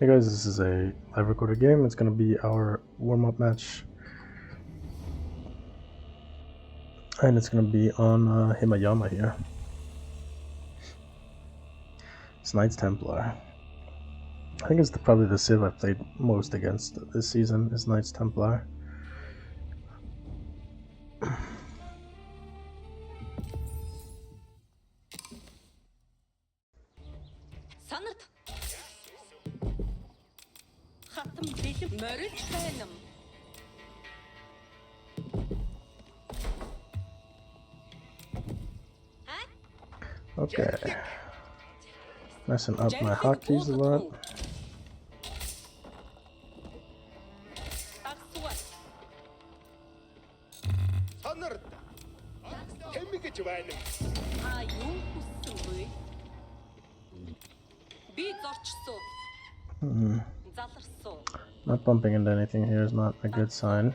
Hey guys, this is a live recorded game. It's gonna be our warm-up match. And it's gonna be on Himayama here. It's Knights Templar. I think it's probably the civ I've played most against this season is Knights Templar. Okay. Messing up my hotkeys a lot. Not bumping into anything here is not a good sign.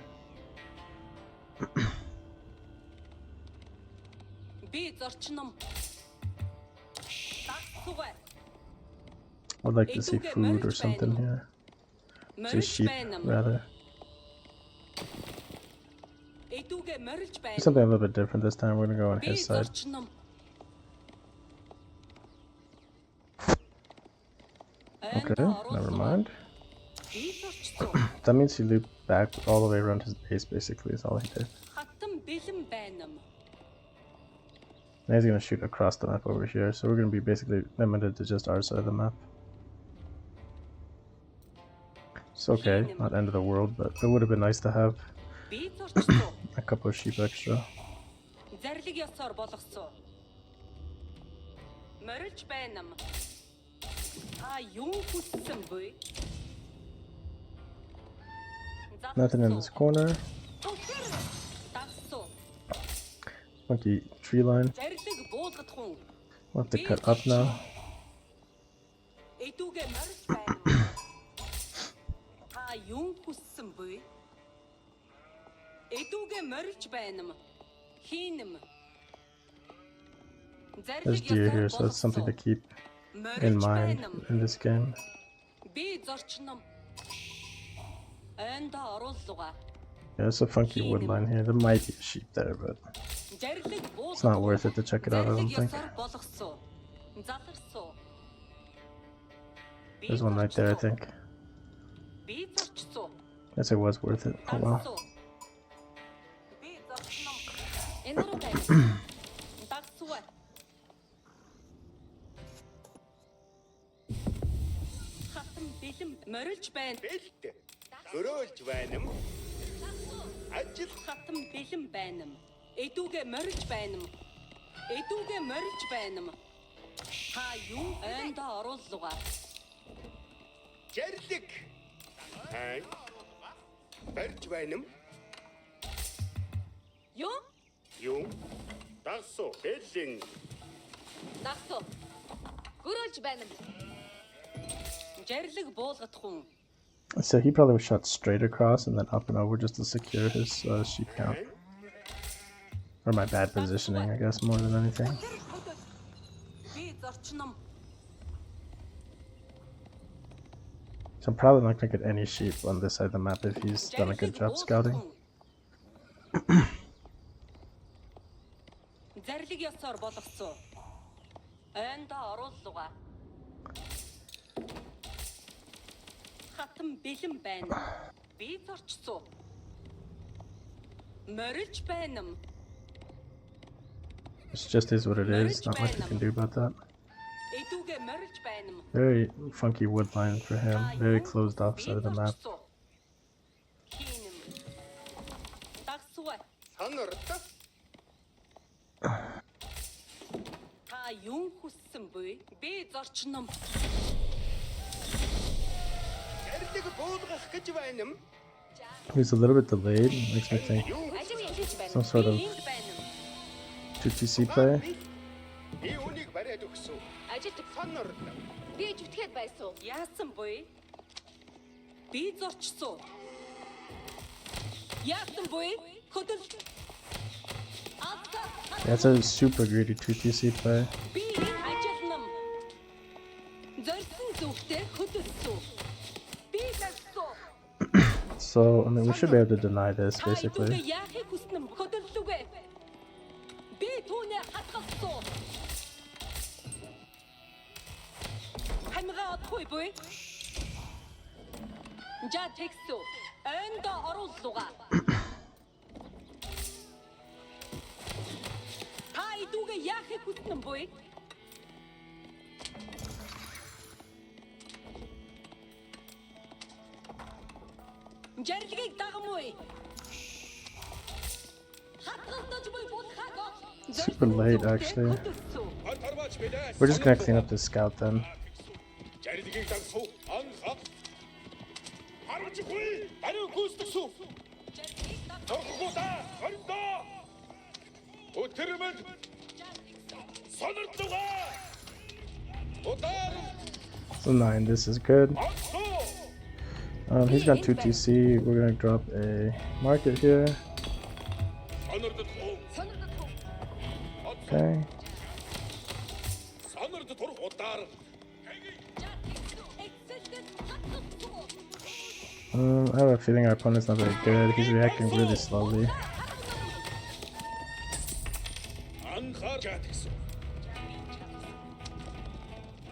I'd like to see food or something here. See sheep, rather. Something a little bit different this time. We're gonna go on his side. Okay, never mind. That means he looped back all the way around his base, basically, is all he did. Now he's gonna shoot across the map over here, so we're gonna be basically limited to just our side of the map. It's okay, not end of the world, but it would have been nice to have a couple of sheep extra. Nothing in this corner. Funky tree line. We'll have to cut up now. There's deer here, so that's something to keep in mind in this game. Yeah, it's a funky wood line here. There might be a sheep there, but it's not worth it to check it out, I don't think. There's one right there, I think. Guess it was worth it. Oh well. So he probably was shot straight across and then up and over just to secure his sheep count. Or my bad positioning, I guess, more than anything. So I'm probably not going to get any sheep on this side of the map if he's done a good job scouting. It just is what it is, not much you can do about that. Very funky wood line for him, very closed off side of the map. He's a little bit delayed, makes me think some sort of 2TC play. That's a super greedy 2TC play. So, I mean, we should be able to deny this, basically. Super late, actually. We're just gonna clean up this scout then. So 9, this is good. He's got 2 TC. We're gonna drop a market here. Okay. I have a feeling our opponent's not very good. He's reacting really slowly.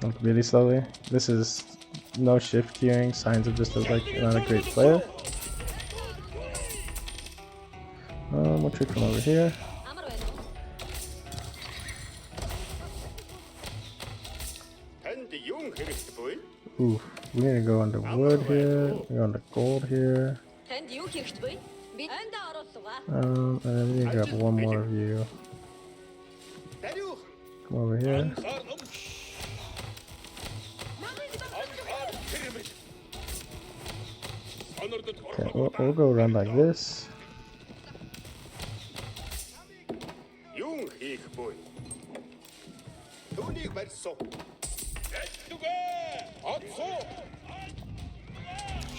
Like really slowly. This is no shift queuing, signs of just like not a great player. We'll trick from over here. Ooh, we need to go under wood here. We go under gold here. And then we need to grab one more of you. Come over here. Okay, we'll go around like this.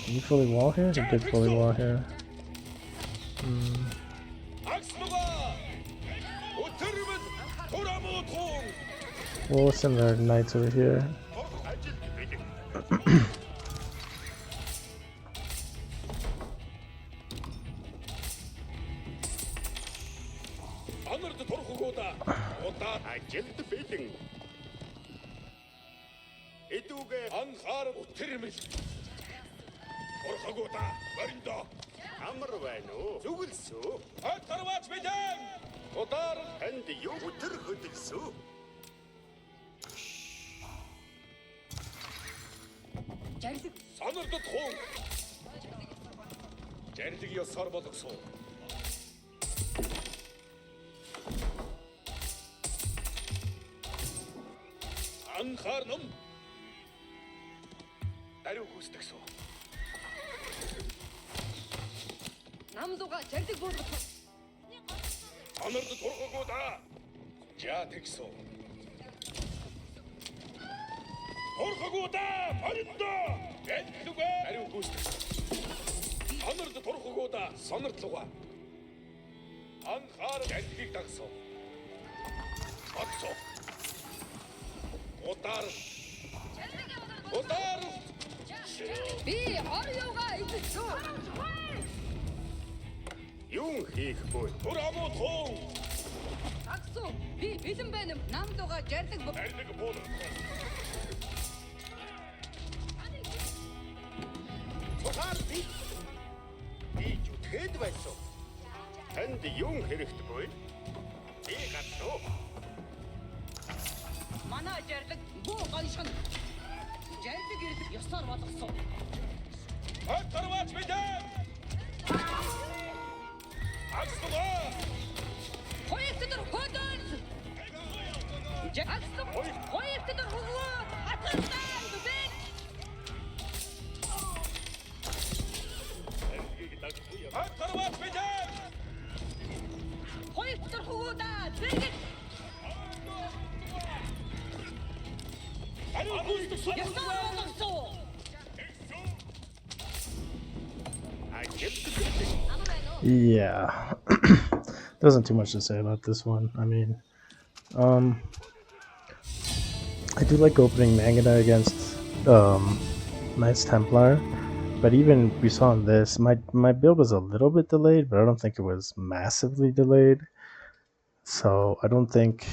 Can you fully wall here? He did fully wall here. We'll send our knights over here. Yeah, there wasn't too much to say about this one. I mean, I do like opening Mangata against Knights Templar. But even we saw in this, my build was a little bit delayed, but I don't think it was massively delayed. So I don't think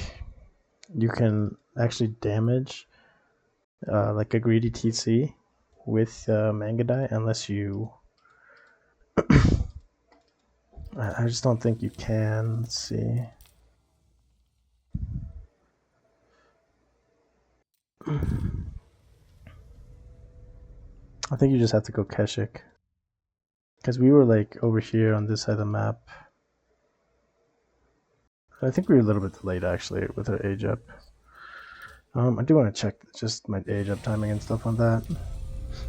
you can actually damage like a greedy TC with Mangadai unless you. I just don't think you can. Let's see. I think you just have to go Keshik. Because we were like over here on this side of the map. I think we were a little bit delayed actually with our age up. I do want to check just my age up timing and stuff on that.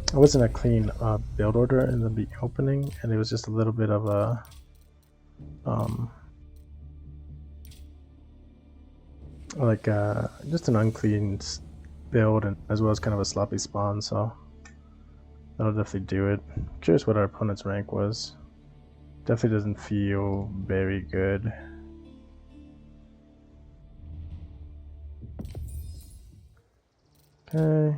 It wasn't a clean build order in the opening, and it was just a little bit of a just an unclean build, and as well as kind of a sloppy spawn. So that'll definitely do it. Curious what our opponent's rank was. Definitely doesn't feel very good. Okay.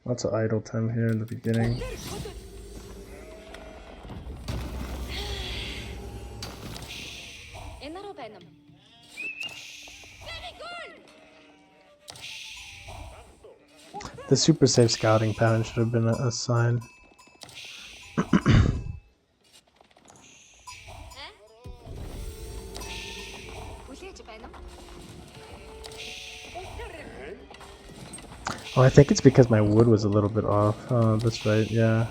Lots of idle time here in the beginning. The super safe scouting pattern should have been a sign. Oh, I think it's because my wood was a little bit off. Oh, that's right, yeah.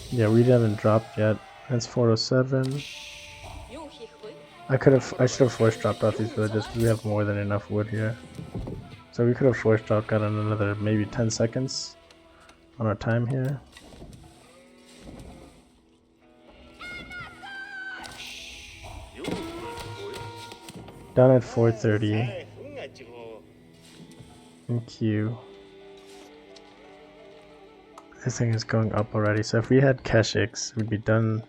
Yeah, we haven't dropped yet. That's 407. I should have force dropped off these villages because we have more than enough wood here. So we could have force dropped, gotten another maybe 10 seconds on our time here. Done at 4:30. In Q. This thing is going up already. So if we had Keshiks, we'd be done.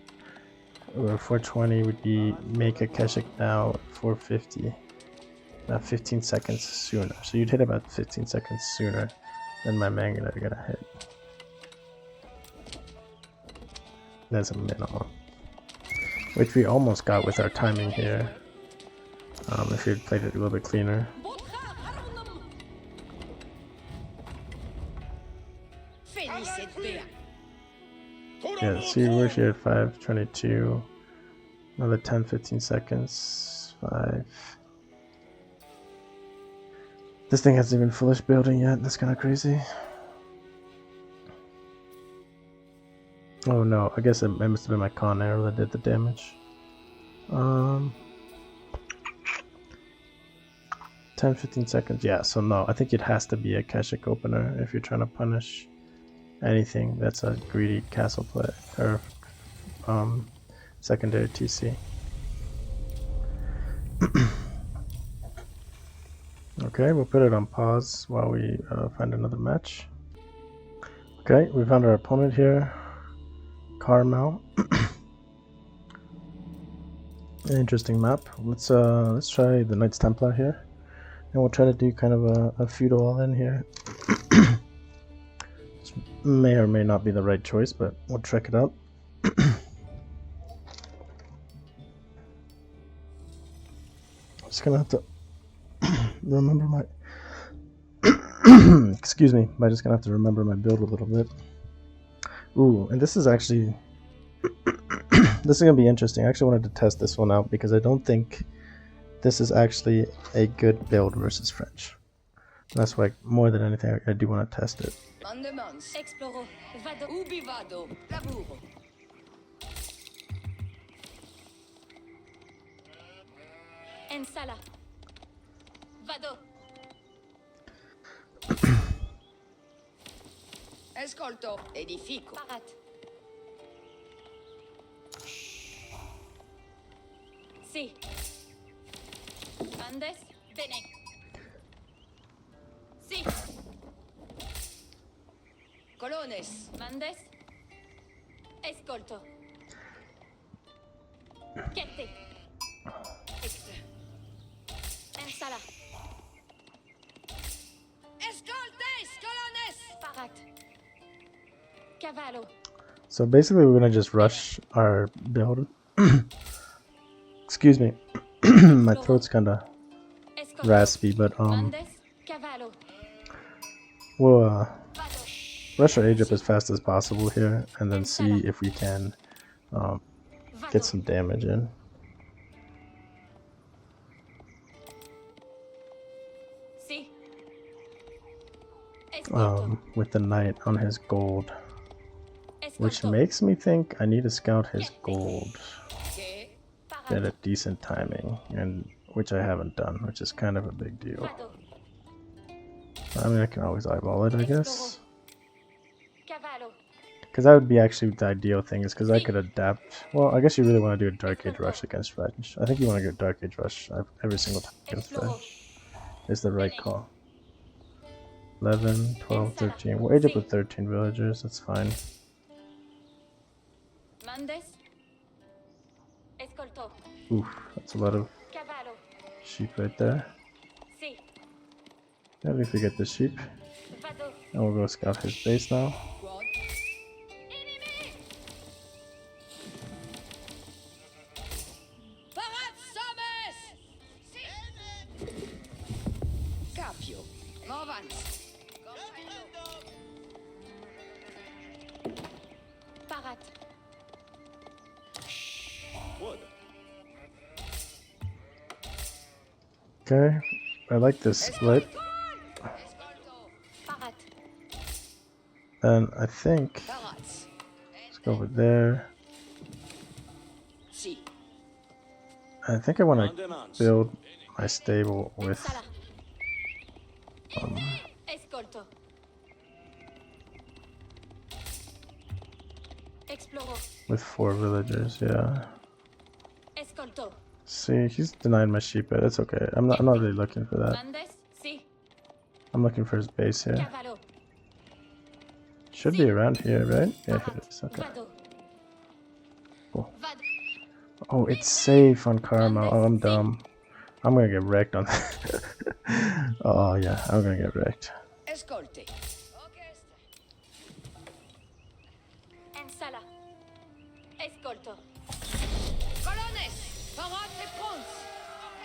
420 would be make a Keshik now at 450. About 15 seconds sooner. So you'd hit about 15 seconds sooner than my manga are gonna hit. That's a minimum. Which we almost got with our timing here. If you'd played it a little bit cleaner. Yeah, see, we're here at 5:22. Another 10-15 seconds. 5. This thing hasn't even finished building yet. That's kind of crazy. Oh no, I guess it must have been my con arrow that did the damage. 10-15 seconds. Yeah, so no, I think it has to be a Keshik opener if you're trying to punish anything that's a greedy castle play or secondary TC. Okay, we'll put it on pause while we find another match. Okay, we found our opponent here, Carmel. An interesting map. Let's try the Knights Templar here, and we'll try to do kind of a feudal all in here. May or may not be the right choice, but we'll check it out. I'm just gonna have to remember my excuse me, I'm just gonna have to remember my build a little bit. Ooh, and this is actually this is gonna be interesting. I actually wanted to test this one out because I don't think this is actually a good build versus French. And that's why more than anything I do want to test it. Ensala. Vado. Ascolto. Edifico. Parat. Sì. Andes. Bene. Sì. Colones. Mandes. Ascolto. Chiette. Ensala. Escoltes, colones. Cavallo. So basically, we're gonna just rush our build. Excuse me, my throat's kinda Escolto. raspy, but Mandes. Cavallo. we'll Vado. rush our age up as fast as possible here, and then see if we can Vado. get some damage in. Si. Escolto. With the knight on his gold, which Escolto. makes me think I need to scout his gold Che. at Parate. a decent timing, and which I haven't done, which is kind of a big deal. Vado. I mean, I can always eyeball it, I guess. Cavallo. Because that would be actually the ideal thing, is because I could adapt. Well, I guess you really want to do a Dark Age Rush against French. I think you want to go Dark Age Rush every single time against French. Is the right call. 11, 12, 13. We'll age up with 13 villagers, that's fine. Mandes. Escolto. Oof, that's a lot of Cavallo. sheep right there. Si. Let me forget the sheep. Vado. And we'll go scout his base now. Ennemi. Parat Sames. Si. Capio. Movans. Parat. Okay, I like this split. Parat. And I think, Parats. let's go over there. Si. I think I want to build my stable with Sala. Escolto. Exploro. 4 villagers, yeah. Escolto. See, he's denying my sheep, but that's okay. I'm not really looking for that. Mandes. Si. I'm looking for his base here. Cavallo. Should be around here, right? Yeah, here it is. Okay. Vado. Cool. Vado. Oh, it's safe on Karma. Oh, I'm dumb. I'm gonna get wrecked on that. Oh, yeah, I'm gonna get wrecked. Escolte. En sala. Escolto. Colones. Parat et prons.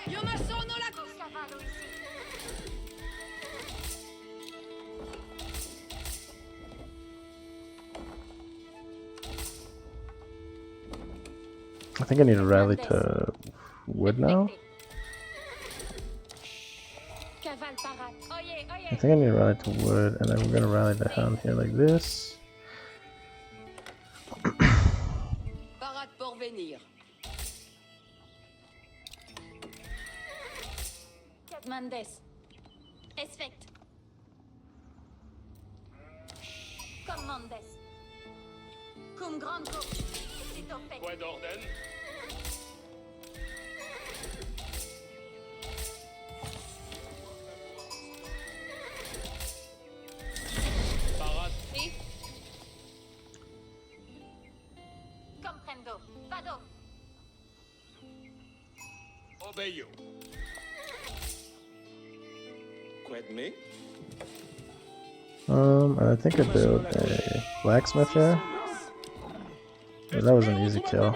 Io ma sono la cavallo ici. I think I need to rally to wood now. Caval parat. Oye, I oye. think I need to rally to wood, and then we're gonna rally down here like this. Parat pour venir. Mandes. Esfect. Commandes. Cum grando. Sitofect. Point d'ordre. Parat. Si. Comprendo. Vado. Obeyo. Quid me? I think I built a blacksmith here. Yeah, that was an easy kill.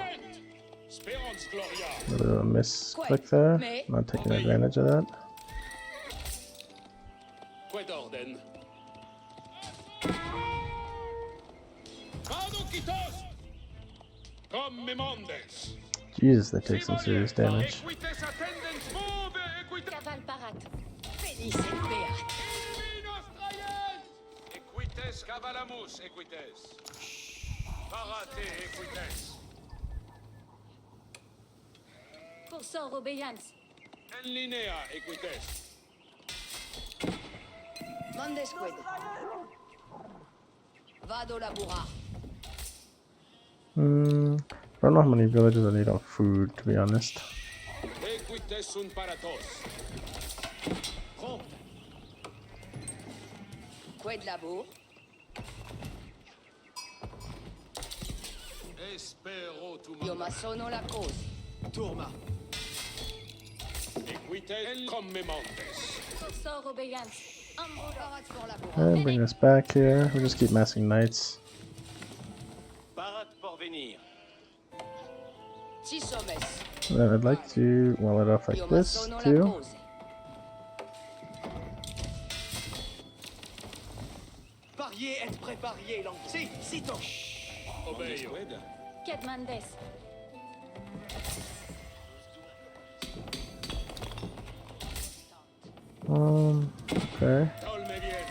Spérance Gloria. A little bit of a misclick there. Not taking advantage of that. Quid ordre. Vado quitos. Comme Mendes. Jesus, that takes some serious damage. Equites attendant move equites. Caval parat. Felice et beat. Equites cavalamus equites. Parate equites. Cursor obéissance. En linea equites. Mandes quid. Vado labura. I don't know how many villages I need on food, to be honest. Equites sunt paratos. Prompt. Quid labour. Espero tu Io ma sono la cause. Tourma. Equites comme Mendes. Cursor obéissance. Parat pour labura. And bring us back here. We just keep massing knights. Six hommes. Then I'd like to wall it off like Io this sono la too. cose. Parier et préparier, l'anglais. Si, sitôt. Obéio. Kedmandes. Okay. Dolme bien.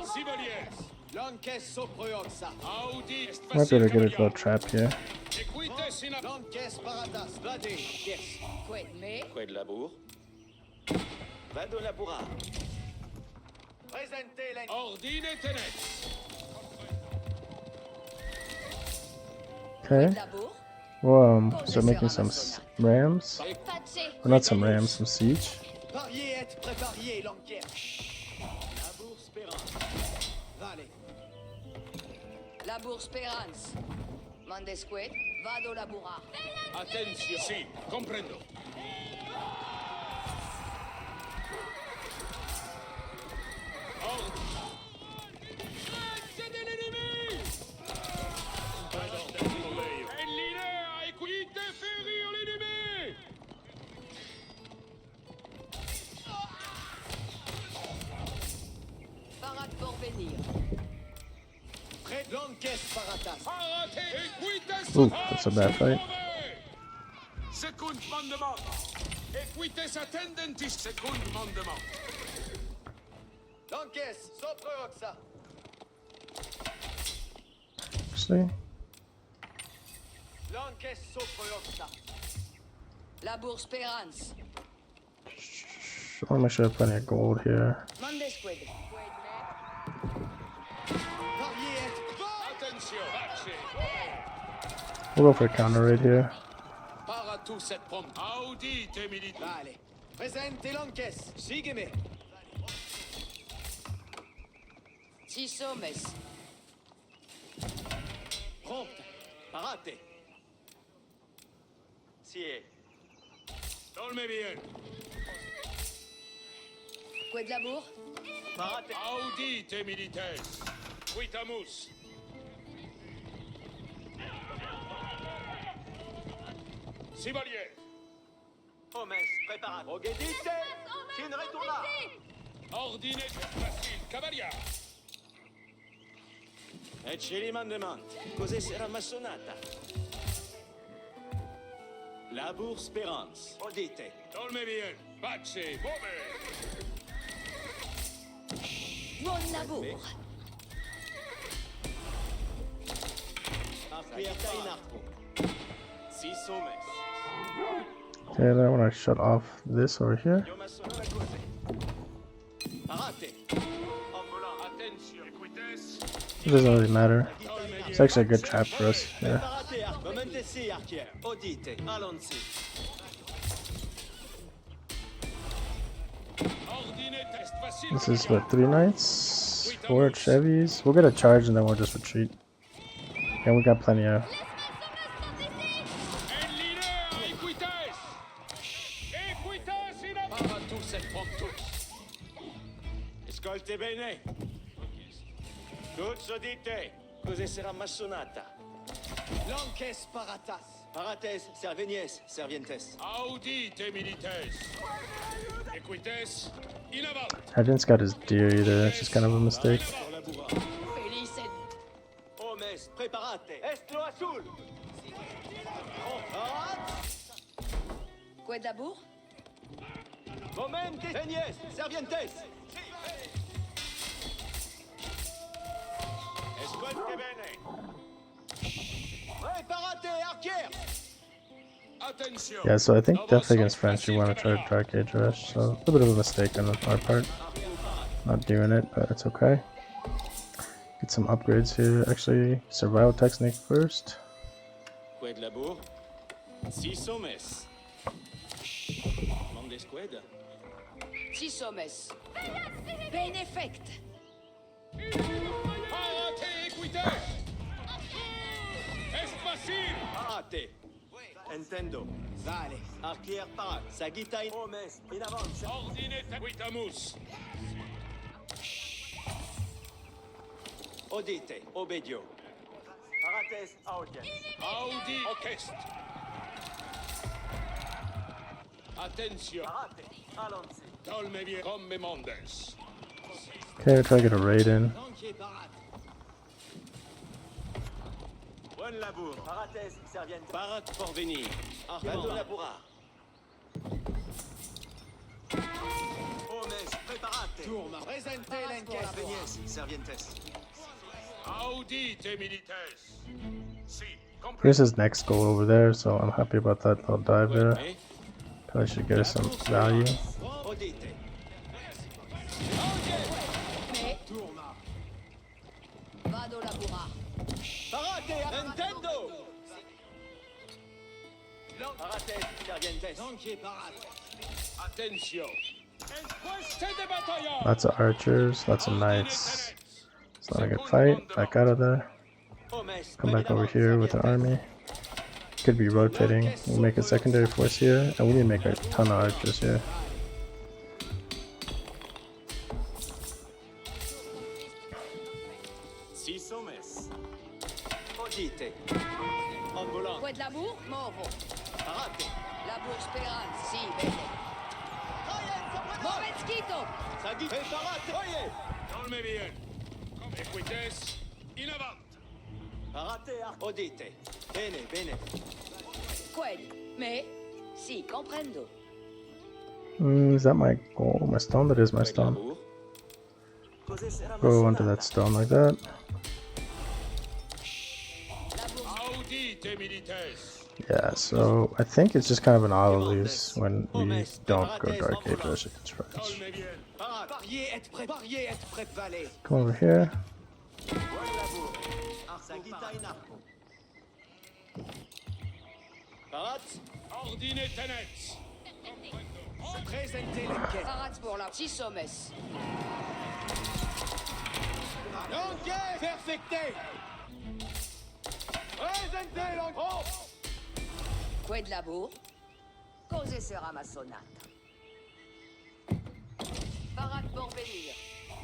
Siboliers. L'anglais sopreoxa. Audi est Might be able to get a cavalier. little trap here. Equites in a... L'anglais paradas. Vade. Yes. Quid me? Quid labour. Vado labura. Presentez l'en... Ordine tenet. Okay. Labour. Well, so making some rams. Pace. Or not some rams, some siege. Parier et préparier, l'anglais. Labour spérance. Vale. Labour sperans. Mandesquid. Vado laburar. Attention. Si, comprendo. C'est de l'ennemi! Obéio. En linea, equite ferir l'ennemi! Parade pour venir. Près l'anglais paradas. Arrêtez! Equites Ooh, that's a bad fight. Secund mandement. Equites attendentis. Secund mandement. L'anglais sopreoxa. Actually, L'anglais sopreoxa. Labour sperans. I want to make sure I have plenty of gold here. Mandesquid. Parier et... Attention. Pace. We'll go for a counter right here. Para tous et prom. Audite militaire. Vale. Presente l'anglais. Sigue-me. Six hommes. Prompte. Parate. Sie. Dolme bien. Quid labour. Parate. Audite milites. Quitamus. Sibolier. Hommes préparat. Ogedite. Sin retourna. Ordine facile. Cavalier. Et celi mandement. Cos'è sera massonata? Labour spérance. Odite. Dolme bien. Pace. Bove. Buon labour. Aperta in arco. Six hommes. Okay, then I want to shut off this over here. Io massono la cose. Parate. Ambulant. Attention. Equites. It doesn't really matter. It's actually a good trap for us. Yeah. Parate arco. Momentesi archière. Odite. Allons-y. Ordine test facile. This is what, 3 knights, 4 Chevys. We'll get a charge and then we'll just retreat. And we got plenty of. En linea. Equites. Equites in a... Para tous et prom tous. Ascolte bene. Tutti odite. Cos'è sera massonata? L'anglais paratas. Parates, servinies, servientes. Audite milites. Equites. In avant. I didn't scout his deer either. It's just kind of a mistake. Labura. Felice. Hommes, preparate. Estro azul. Quid labour. Momenti, venies, servientes. Escolte bene. Preparate, archière. Attention. Yeah, so I think definitely against French you want to try to Dark Age Rush. So a little bit of a mistake on our part. Not doing it, but it's okay. Get some upgrades here. Actually, survival technique first. Quid labour. Six hommes. Mandes quid. Six hommes. Ben effect. Parate equites. Es facile. Parate. Intendo. Vale. Archière parat. Sagita in hommes. In avance. Ordine quitamus. Odite. Obedio. Parates audience. Audi orchestre. Attention. Parate. Allons-y. Dolme bien. Come Mondes. Okay, try to get a raid in. Banquier parate. Bonne labour. Parates, serviente. Parate pour venir. Vado laborar. Hommes, preparate. Tourma. Presente l'enquête. Venies, servientes. Audite milites. Si. Here's his next goal over there, so I'm happy about that little dive there. Mais, Probably should get us some value. Audite. Mais, tourma. vado labura. Parate, Nintendo. Parates, servientes. Banquier parate. Attention. C'est des bataillons. Lots of archers, lots of knights. It's not a good fight. Back out of there. Hommes, Come back over here with the army. Could be rotating. We'll make a secondary force here, and we need to make a ton of archers here. Six hommes. Audite. Ambulant. Quid labour? Movo. Parate. Labour speranza. Si, bene. Movetzquito. Sagui. Preparate. Oye. Dolme bien. Equites. In avant. Parate, audite. Bene, bene. Quid? Mais, si, comprendo. Is that my goal? My stone? That is my stone. Labour. Cos'è sarà Go onto that stone like that. Audite milites. Yeah, so I think it's just kind of an auto lose when we don't go Dark Age Rush against French. Dolme bien. Parate. Parier être prêt. Parier être prêt, valet. Come over here. Buon lavoro. Saghita in arco. Parate. Ordine tenets. Presente l'enquête. Parats pour la... 6 hommes. L'enquête. Perfecté. Presente l'enquête. Quid labour? Cose sera ma sonata. Parat pour venir.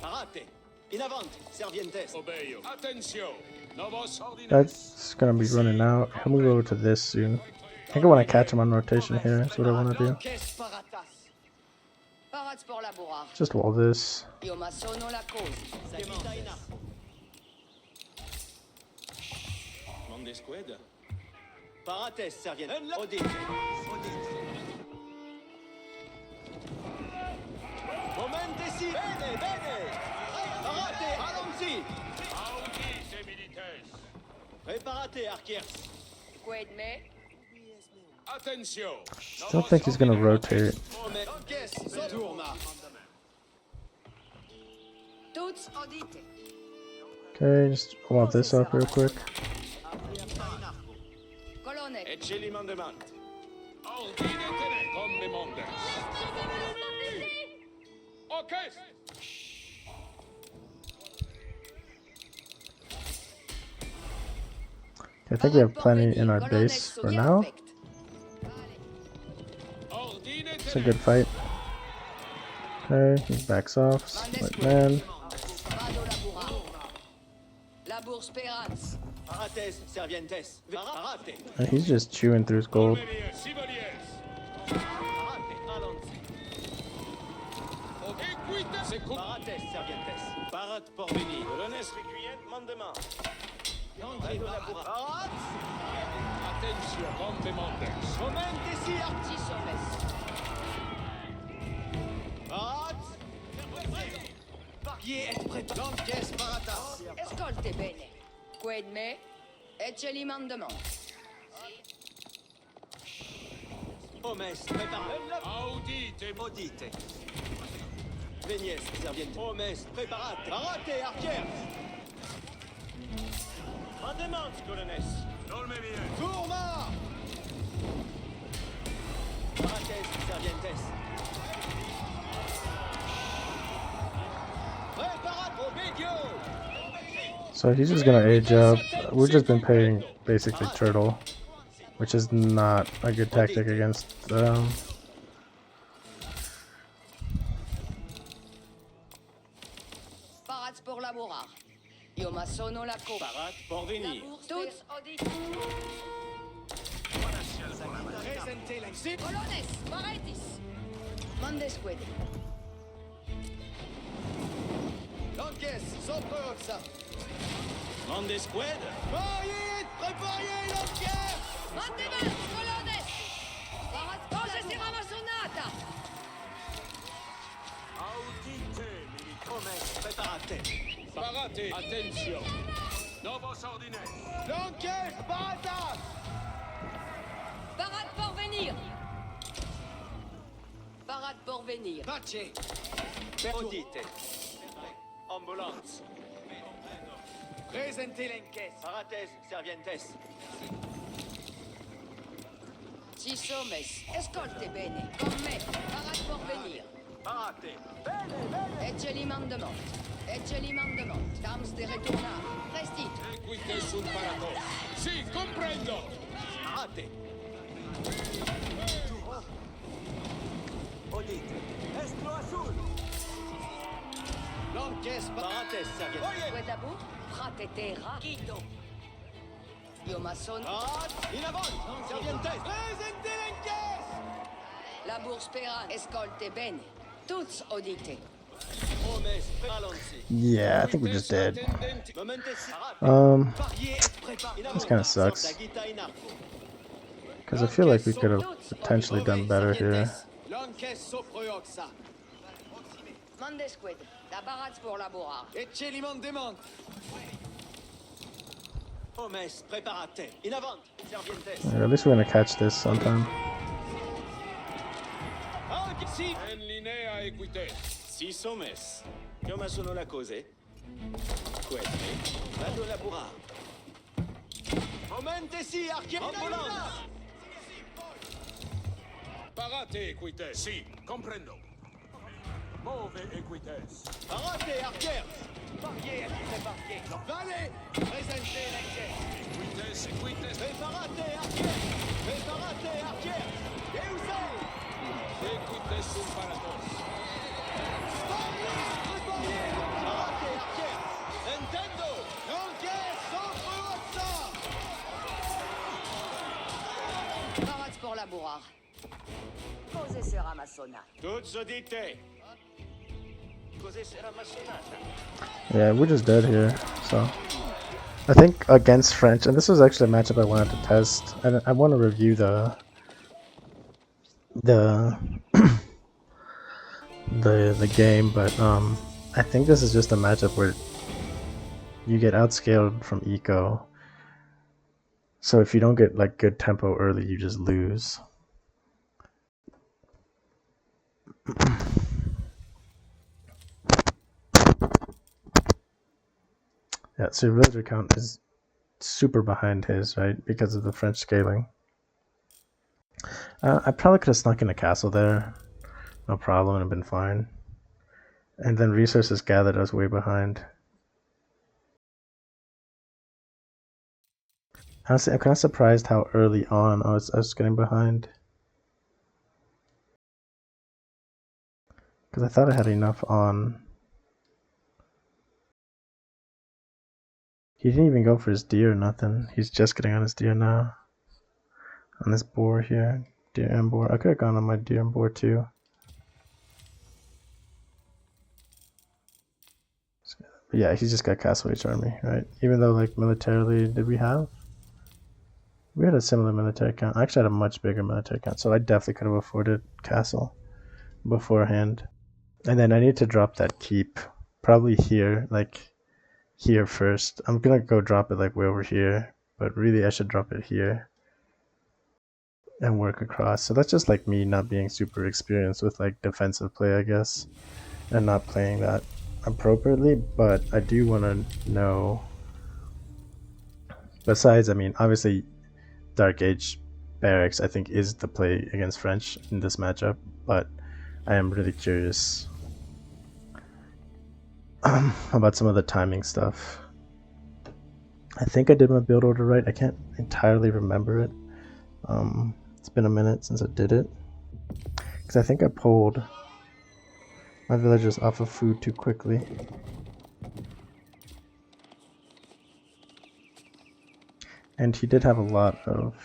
Parate. In avant, servientes. Obeio. Attention. Novos ordines. That's gonna be running out. I'm gonna go to this soon. I think I want to catch him on rotation here. That's what I want to do. L'enquête paratas. Parats pour laborar. Just wall this. Io ma sono la cause. Saghita in arco. Mondes squad. Parates, servientes. Audite. Audite. Momentesi. Bene, bene. Parate, allons-y. Audite milites. Preparate, archers. Quid mais? Attention. Don't think he's gonna rotate. Hommes. L'enquête. Tourma. Toutes audite. Okay, just wall this up real quick. Colonne. Ecce mandement. Ordine tenets. Come Mondes. Ok. I think we have plenty in our base for now. Ordine It's a tenets. good fight. Okay, he backs off. Like man. Vado laborar. Labour speranza. Parates, servientes. Parate. And he's just chewing through his gold. Dolme bien. Sibolies. Parate, allons-y. Equites. C'est coup. Parates, servientes. Parate pour venir. Colonnes requiem mandement. L'enquête parate. Parate. Attention. Come Mondes. Momentesi, 6 hommes. Parate. Parier être prêt. L'enquête paratas. Escolte bene. Quid mais? Ecce li mandement. Hommes, préparate. Audite. Audite. Venies, servientes. Hommes, préparate. Parate, archers. Mandement, colonnes. Dolme bien. Tourma. Parates, servientes. Préparate, obédio. So he's just gonna age up. We've just been paying basically turtle, which is not a good tactic against them. Parats pour laborar. Io ma sono la cause. Parate pour venir. Toutes audite. Presente l'insigne. Colones, Paretis. Mande squid. L'encaisse, sopra ossa. Mande squad. Pariez, prepariez l'encaisse. Mande vas, Colones. Cosa si ramassonata? Audite, militomes, preparate. Parate, attention. Novos ordines. L'encaisse, parata. Parade pour venir. Parade pour venir. Pace. Audite. Ambulance. Presente l'encaisse. Parates, servientes. Si sommes, escolte bene. Con me. Parade pour venir. Parate. Ecce li mandement. Ecce li mandement. Dams de retournar. Prestit. Equite sul paratos. Sì, comprendo. Parate. Audite. Estro azul. L'encaisse, Parates, servientes. Quedabu. Frate terra. Quito. Io maçon. Parate. In avant. Servientes. Presente l'encaisse. La bourse peran. Escolte bene. Tuts audite. Promes, allons-y. Yeah, I think we're just dead. Attendenti. Momentesi. Parate. Pariez, et préparez. In This avant. kind of sucks. Sorta in arco. Because I feel like we could have potentially done better here. L'encaisse, sopra ossa. Mande squid. La barade pour la bourrard. Ecce li mandement. Promes, preparate. In avant. Servientes. At least we're gonna catch this sometime. Si. En linea equite. Si sommes. Come sono la cose? Queste. Vado labura. Momentesi, archiere. Ambulance. Parate equite. Sì, comprendo. Move equites. Parate, archiere. Pariez, et préparez. Valet. Presente l'encaisse. Equites, equites. Preparate, archiere. Preparate, archiere. Et où c'est? Equites sul paratos. Parate, archiere. Intendo. L'encaisse, sopra ossa. Parade pour la bourrard. Cose sera maçonna. Toutes audite. Cos'è sera massonata? Yeah, we're just dead here. So I think against French, and this was actually a matchup I wanted to test, and I want to review the the game, but I think this is just a matchup where you get outscaled from eco. So if you don't get like good tempo early, you just lose. Yeah, so your villager count is super behind his, right? Because of the French scaling. I probably could have snuck in a castle there. No problem, and been fine. And then resources gathered us way behind. Honestly, I'm kind of surprised how early on I was getting behind. Because I thought I had enough on. He didn't even go for his deer or nothing. He's just getting on his deer now. On this boar here. Deer and boar. I could have gone on my deer and boar too. But yeah, he's just got Castle Age Army, right? Even though, like, militarily, did we have? We had a similar military count. I actually had a much bigger military count, so I definitely could have afforded Castle beforehand. And then I need to drop that keep. Probably here, like, here first. I'm gonna go drop it, like, way over here. But really, I should drop it here. And work across. So that's just, like, me not being super experienced with, like, defensive play, I guess. And not playing that appropriately. But I do want to know... Besides, I mean, obviously... Dark Age Barracks, I think, is the play against French in this matchup, but I am really curious about some of the timing stuff. I think I did my build order right. I can't entirely remember it. It's been a minute since I did it, because I think I pulled my villagers off of food too quickly. And he did have a lot of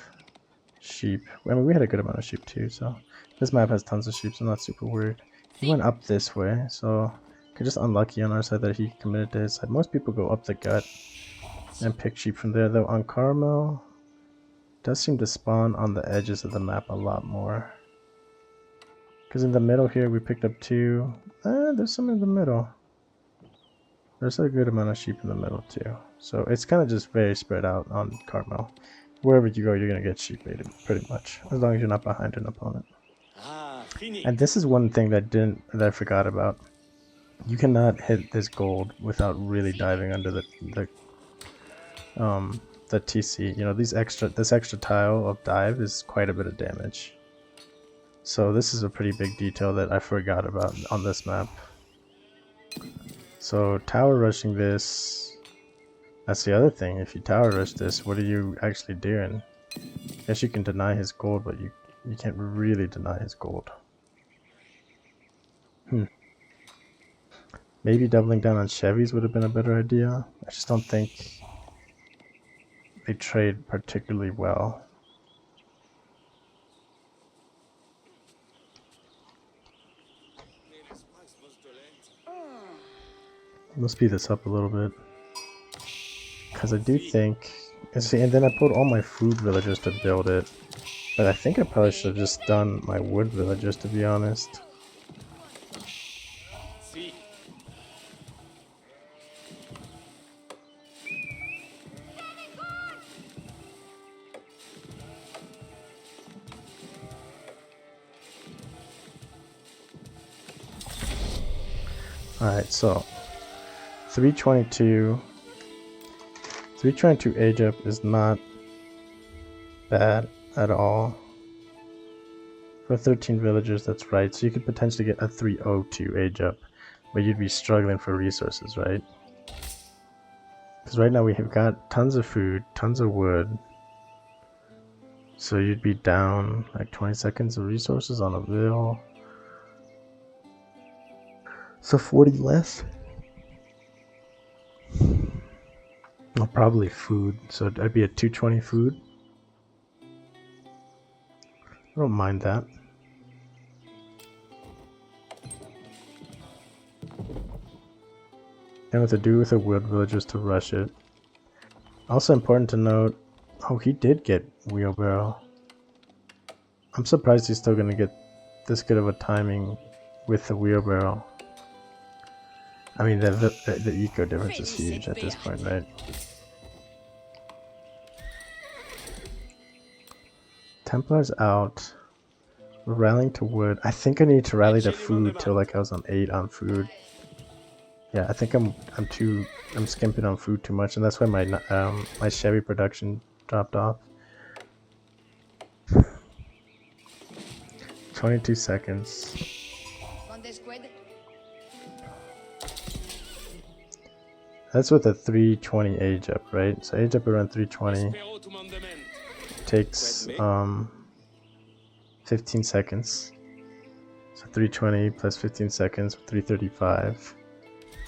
sheep. I mean, we had a good amount of sheep too, so this map has tons of sheep, so I'm not super worried. He went up this way, so just unlucky on our side that he committed to his side. Most people go up the gut and pick sheep from there, though on Carmel, does seem to spawn on the edges of the map a lot more. Because in the middle here, we picked up 2. There's some in the middle. There's a good amount of sheep in the middle too. So it's kind of just very spread out on Carmel. Wherever you go, you're going to get sheep baited, pretty much. As long as you're not behind an opponent. Ah, fini. And this is one thing that I forgot about. You cannot hit this gold without really diving under the TC. You know, this extra tile of dive is quite a bit of damage. So this is a pretty big detail that I forgot about on this map. So tower rushing this, that's the other thing. If you tower rush this, what are you actually doing? I guess you can deny his gold, but you can't really deny his gold. Maybe doubling down on Chevys would have been a better idea. I just don't think they trade particularly well. Let's speed this up a little bit. Because I do think... And then I put all my food villagers to build it. But I think I probably should have just done my wood villagers, to be honest. Alright, so 322 age up is not bad at all. For 13 villagers, that's right. So you could potentially get a 302 age up, but you'd be struggling for resources, right? Because right now we have got tons of food, tons of wood. So you'd be down like 20 seconds of resources on a bill. So 40 less. Well, probably food. So I'd be at 220 food. I don't mind that. And what to do with the wood villagers to rush it. Also important to note, oh, he did get wheelbarrow. I'm surprised he's still gonna get this good of a timing with the wheelbarrow. I mean, the eco difference is huge at this point, right? Templar's out. We're rallying to wood. I think I need to rally to food till like I was on 8 on food. Yeah, I think I'm skimping on food too much, and that's why my Chevy production dropped off. 22 seconds. That's with a 320 age up, right? So age up around 320 takes 15 seconds. So 320 plus 15 seconds, 335.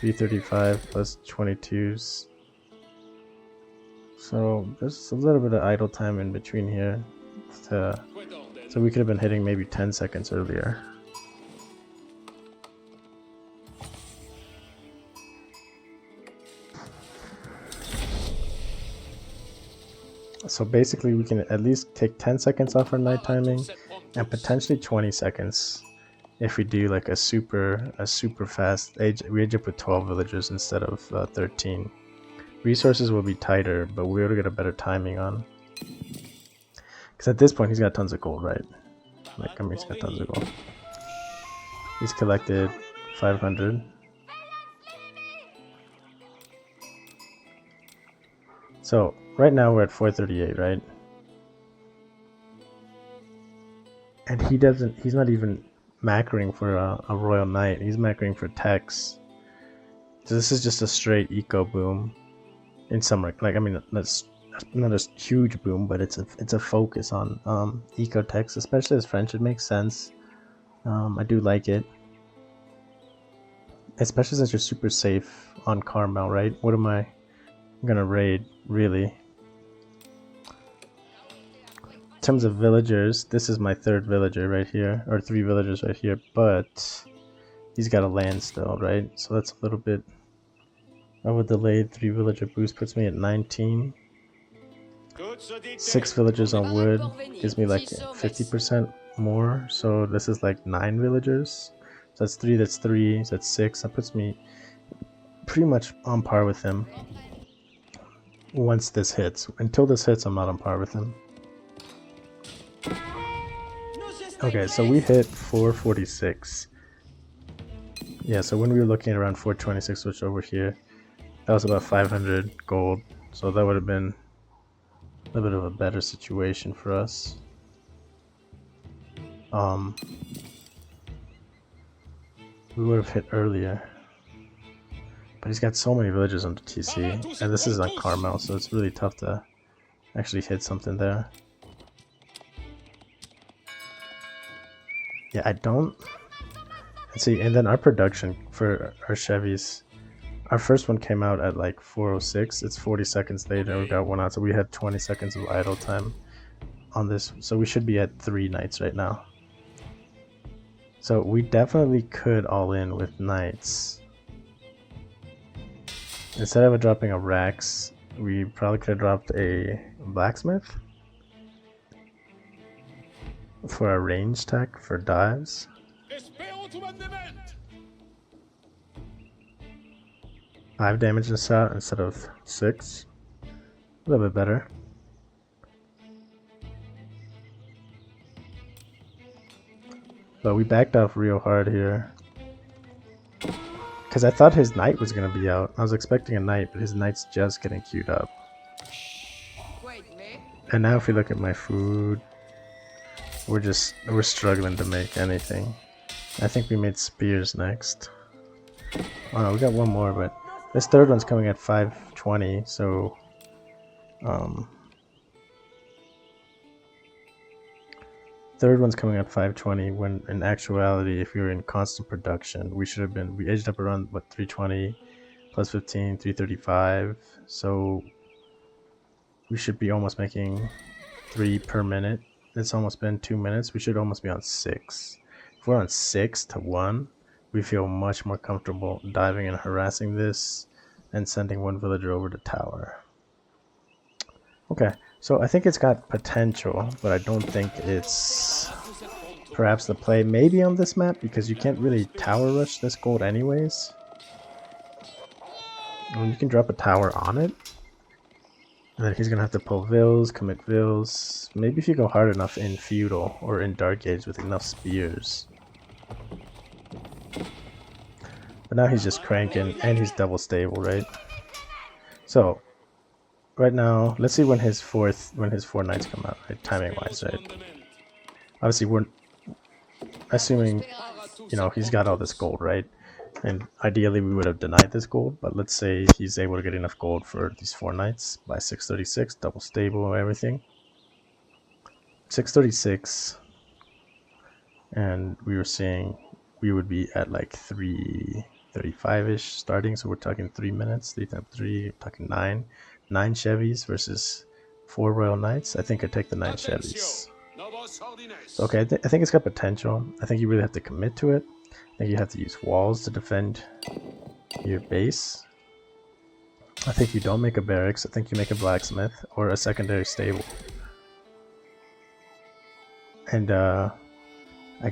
335 plus 22s. So there's a little bit of idle time in between here. So we could have been hitting maybe 10 seconds earlier. So basically we can at least take 10 seconds off our night timing and potentially 20 seconds if we do like a super fast we age up with 12 villagers instead of 13. Resources will be tighter, but we're able to get a better timing on. Because at this point he's got tons of gold, right? Like, I mean, he's got tons of gold. He's collected 500. So right now we're at 438, right? And he's not even macroing for a Royal Knight. He's macroing for Tex. So this is just a straight eco boom. In some, like, I mean, that's not a huge boom, but it's a focus on eco Tex, especially as French. It makes sense. I do like it. Especially since you're super safe on Carmel, right? What am I gonna raid, really? in terms of villagers, this is my third villager right here, or 3 villagers right here, but he's got a land still, right? So that's a little bit of a delayed 3 villager boost, puts me at 19. 6 villagers on wood gives me like 50% more, so this is like 9 villagers. So that's 3, so that's 6. That puts me pretty much on par with him. Once this hits. Until this hits, I'm not on par with him. Okay, so we hit 446. Yeah, so when we were looking at around 426, which over here, that was about 500 gold. So that would have been a little bit of a better situation for us. We would have hit earlier. But he's got so many villages under TC, and this is on Carmel, so it's really tough to actually hit something there. Yeah, I don't... Let's see, and then our production for our Chevys, our first one came out at like 406, it's 40 seconds later, we got one out, so we had 20 seconds of idle time on this, so we should be at 3 knights right now. So we definitely could all in with knights. Instead of dropping a Rax, we probably could have dropped a blacksmith for a range tech for dives. 5 damage in shot instead of 6. A little bit better. But we backed off real hard here. Because I thought his knight was going to be out. I was expecting a knight, but his knight's just getting queued up. And now if we look at my food, we're struggling to make anything. I think we made spears next. Oh no, we got one more, but this third one's coming at 520, so... Third one's coming at 520, when in actuality, if we were in constant production, we should have been, we edged up around, what, 320, plus 15, 335, so we should be almost making 3 per minute. It's almost been 2 minutes, we should almost be on 6. If we're on 6 to 1, we feel much more comfortable diving and harassing this, and sending one villager over to tower. Okay. So I think it's got potential, but I don't think it's perhaps the play maybe on this map, because you can't really tower rush this gold anyways. And you can drop a tower on it. And then he's going to have to pull Vills, commit Vills. Maybe if you go hard enough in Feudal or in Dark Age with enough spears. But now he's just cranking, and he's double stable, right? So... right now, let's see when his 4 knights come out, right? Timing wise, right? Obviously, we're assuming, you know, he's got all this gold, right? And ideally, we would have denied this gold, but let's say he's able to get enough gold for these 4 knights by 636, double stable and everything. 636, and we were saying we would be at like 335-ish starting, so we're talking 3 minutes, 3 times 3, talking 9 Chevys versus 4 Royal Knights. I think I'd take the 9 Chevys. So, okay, I think it's got potential. I think you really have to commit to it. I think you have to use walls to defend your base. I think you don't make a barracks. I think you make a blacksmith or a secondary stable. And I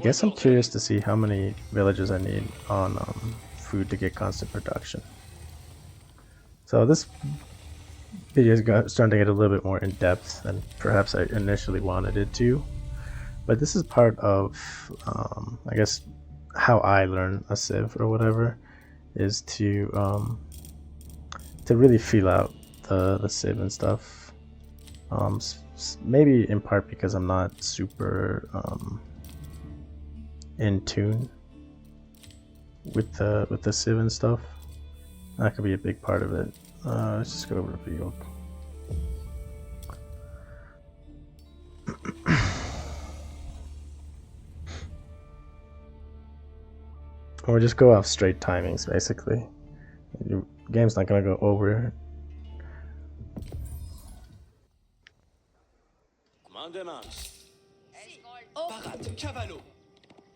guess I'm curious to see how many villages I need on food to get constant production. So this video is starting to get a little bit more in depth than perhaps I initially wanted it to, but this is part of I guess how I learn a civ or whatever, is to really feel out the civ and stuff. Maybe in part because I'm not super in tune with the civ and stuff. That could be a big part of it. Let's just go over to field. Or just go off straight timings, basically. Your game's not gonna go over. Mandemans. Oh, Parade, cavallo.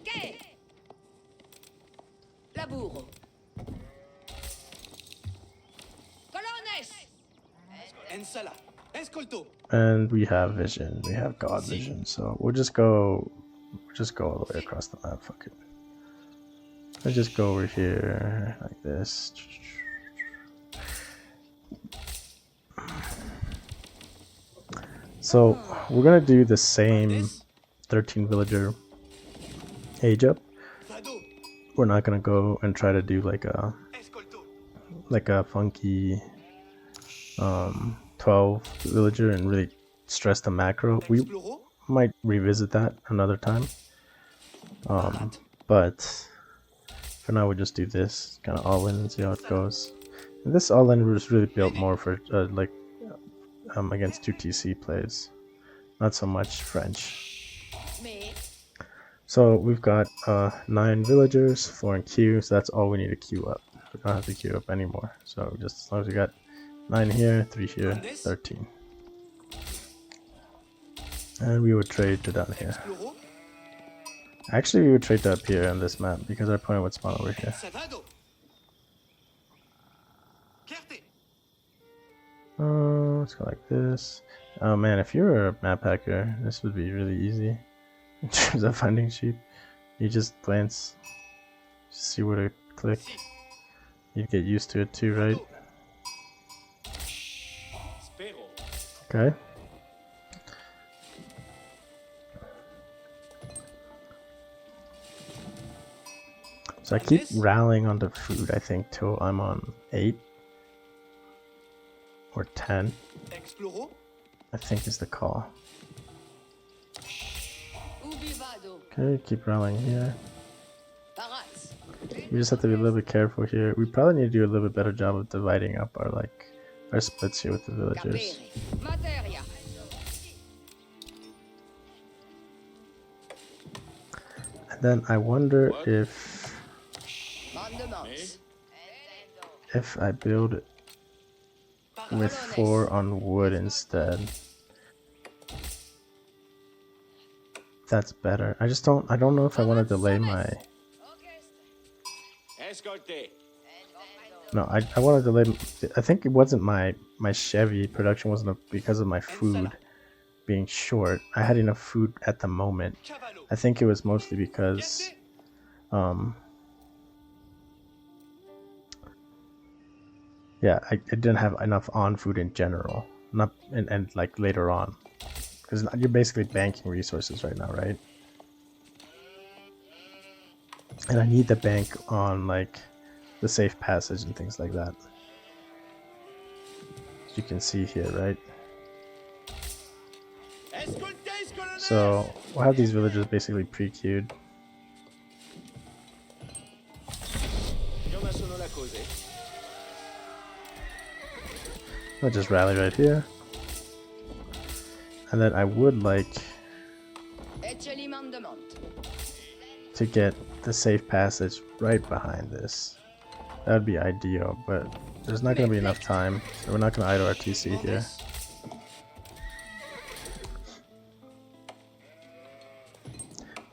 que Laburo. Colones. Ensala. Escolto. And we have vision. We have god vision. So we'll just go all the way across the map. Fuck it. Let's just go over here like this. So we're gonna do the same 13 villager age up. Vado. We're not gonna go and try to do like a funky 12 villager and really stress the macro. We Exploro. might revisit that another time. But for now we'll just do this kind of all in and see how it goes. And this all in was really built more for against 2 TC plays, not so much French. Me. So we've got 9 villagers, 4 in queue, so that's all we need to queue up. We don't have to queue up anymore. So just as long as we got 9 here, 3 here, 13. And we would trade to down here. Exploro. Actually, we would trade to up here on this map because our opponent would spawn over here. Savado. Carte. Let's go like this. Oh man, if you're a map hacker, this would be really easy. In terms of finding sheep, you just glance, see where to click. You'd get used to it too, right? Spero. Okay. So I keep rallying onto food, I think, till I'm on 8 or 10, Exploro. I think is the call. Ubi vado. Okay, keep rallying here. Parats. We just have to be a little bit careful here. We probably need to do a little bit better job of dividing up our splits here with the villagers. Capere. Materia. And then I wonder if Mandemans. I build with 4 on wood instead. That's better. I don't know if I want to delay my... Escolte. No, I want to delay... I think it wasn't my Chevy production wasn't because of my food being short. I had enough food at the moment. Cavallo. I think it was mostly because... yeah, I didn't have enough on food in general. Not and like later on. Because you're basically banking resources right now, right? And I need the bank on like the safe passage and things like that. As you can see here, right? Escoltes, colonel. So we'll have these villagers basically pre-queued. Come sono la cose. I'll just rally right here. And then I would like Eceli mandement. to get the safe passage right behind this. That would be ideal, but there's not going to be enough time, so we're not going to idle our TC here.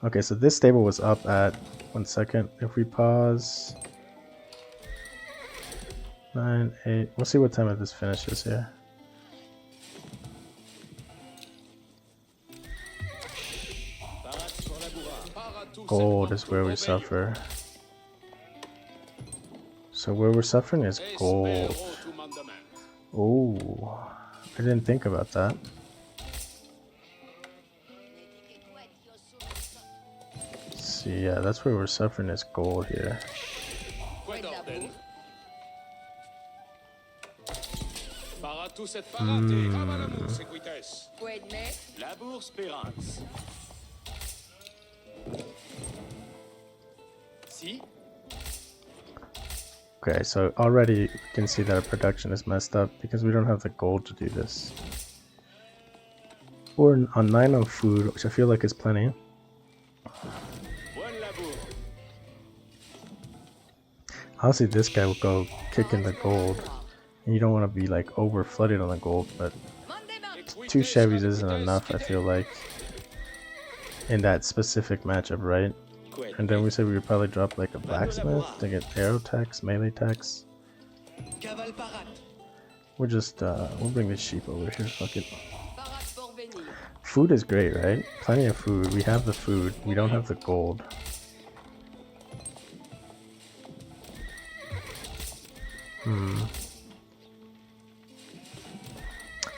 Okay, so this stable was up at 1 second. If we pause 9, 8, we'll see what time this finishes here. Parats pour labourar. Gold is where we suffer. So where we're suffering is gold. Espero tu mandement. Oh, I didn't think about that. See, yeah, that's where we're suffering is gold here. Quid Quid ordine. d'abord. Paratus et parate, cavallo, sequites. Quid me. Labour spérance. Si. Okay, so already we can see that our production is messed up because we don't have the gold to do this. We're on 9 on food, which I feel like is plenty. Bon labour. Honestly, this guy will go kick in the gold. And you don't want to be like over flooded on the gold, but Mandement. 2 Chevys isn't enough, I feel like, in that specific matchup, right? And then we said we would probably drop like a blacksmith to get arrow attacks, melee attacks. Cavale parade. We'll just, we'll bring the sheep over here, fuck it. Parade pour venir. Food is great, right? Plenty of food. We have the food. We don't have the gold.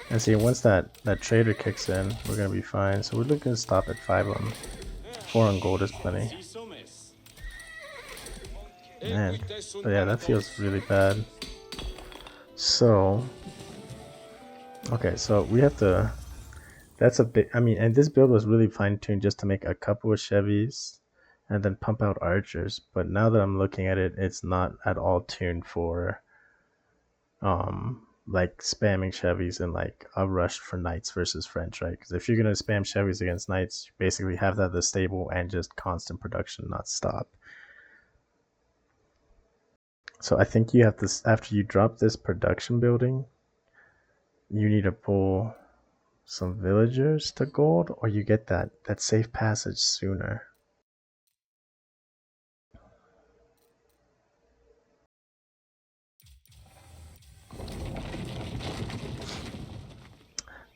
And see, once that trader kicks in, we're gonna be fine. So we're looking to stop at 5 on 4 on gold is plenty. 6 au mess. Man, but yeah, that feels really bad. So, okay, so we have to. That's a bit. I mean, and this build was really fine tuned just to make a couple of Chevys, and then pump out archers. But now that I'm looking at it, it's not at all tuned for, like spamming Chevys and like a rush for knights versus French, right? Because if you're gonna spam Chevys against knights, you basically have that the stable and just constant production, not stop. So I think you have to, after you drop this production building, you need to pull some villagers to gold, or you get that safe passage sooner.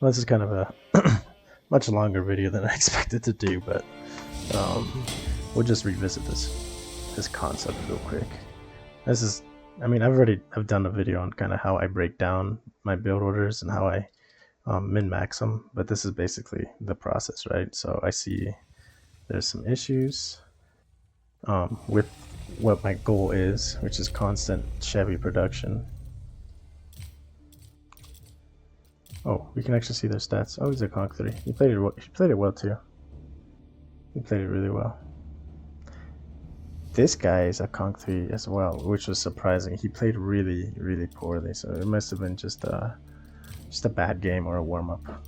Well, this is kind of a much longer video than I expected to do, but we'll just revisit this concept real quick. This is, I mean, I've done a video on kind of how I break down my build orders and how I min-max them, but this is basically the process, right? So I see there's some issues with what my goal is, which is constant Chevy production. Oh, we can actually see their stats. Oh, he's a Conk 3. He played it well too. He played it really well. This guy is a Conk 3 as well, which was surprising. He played really, really poorly, so it must have been just a bad game or a warm-up.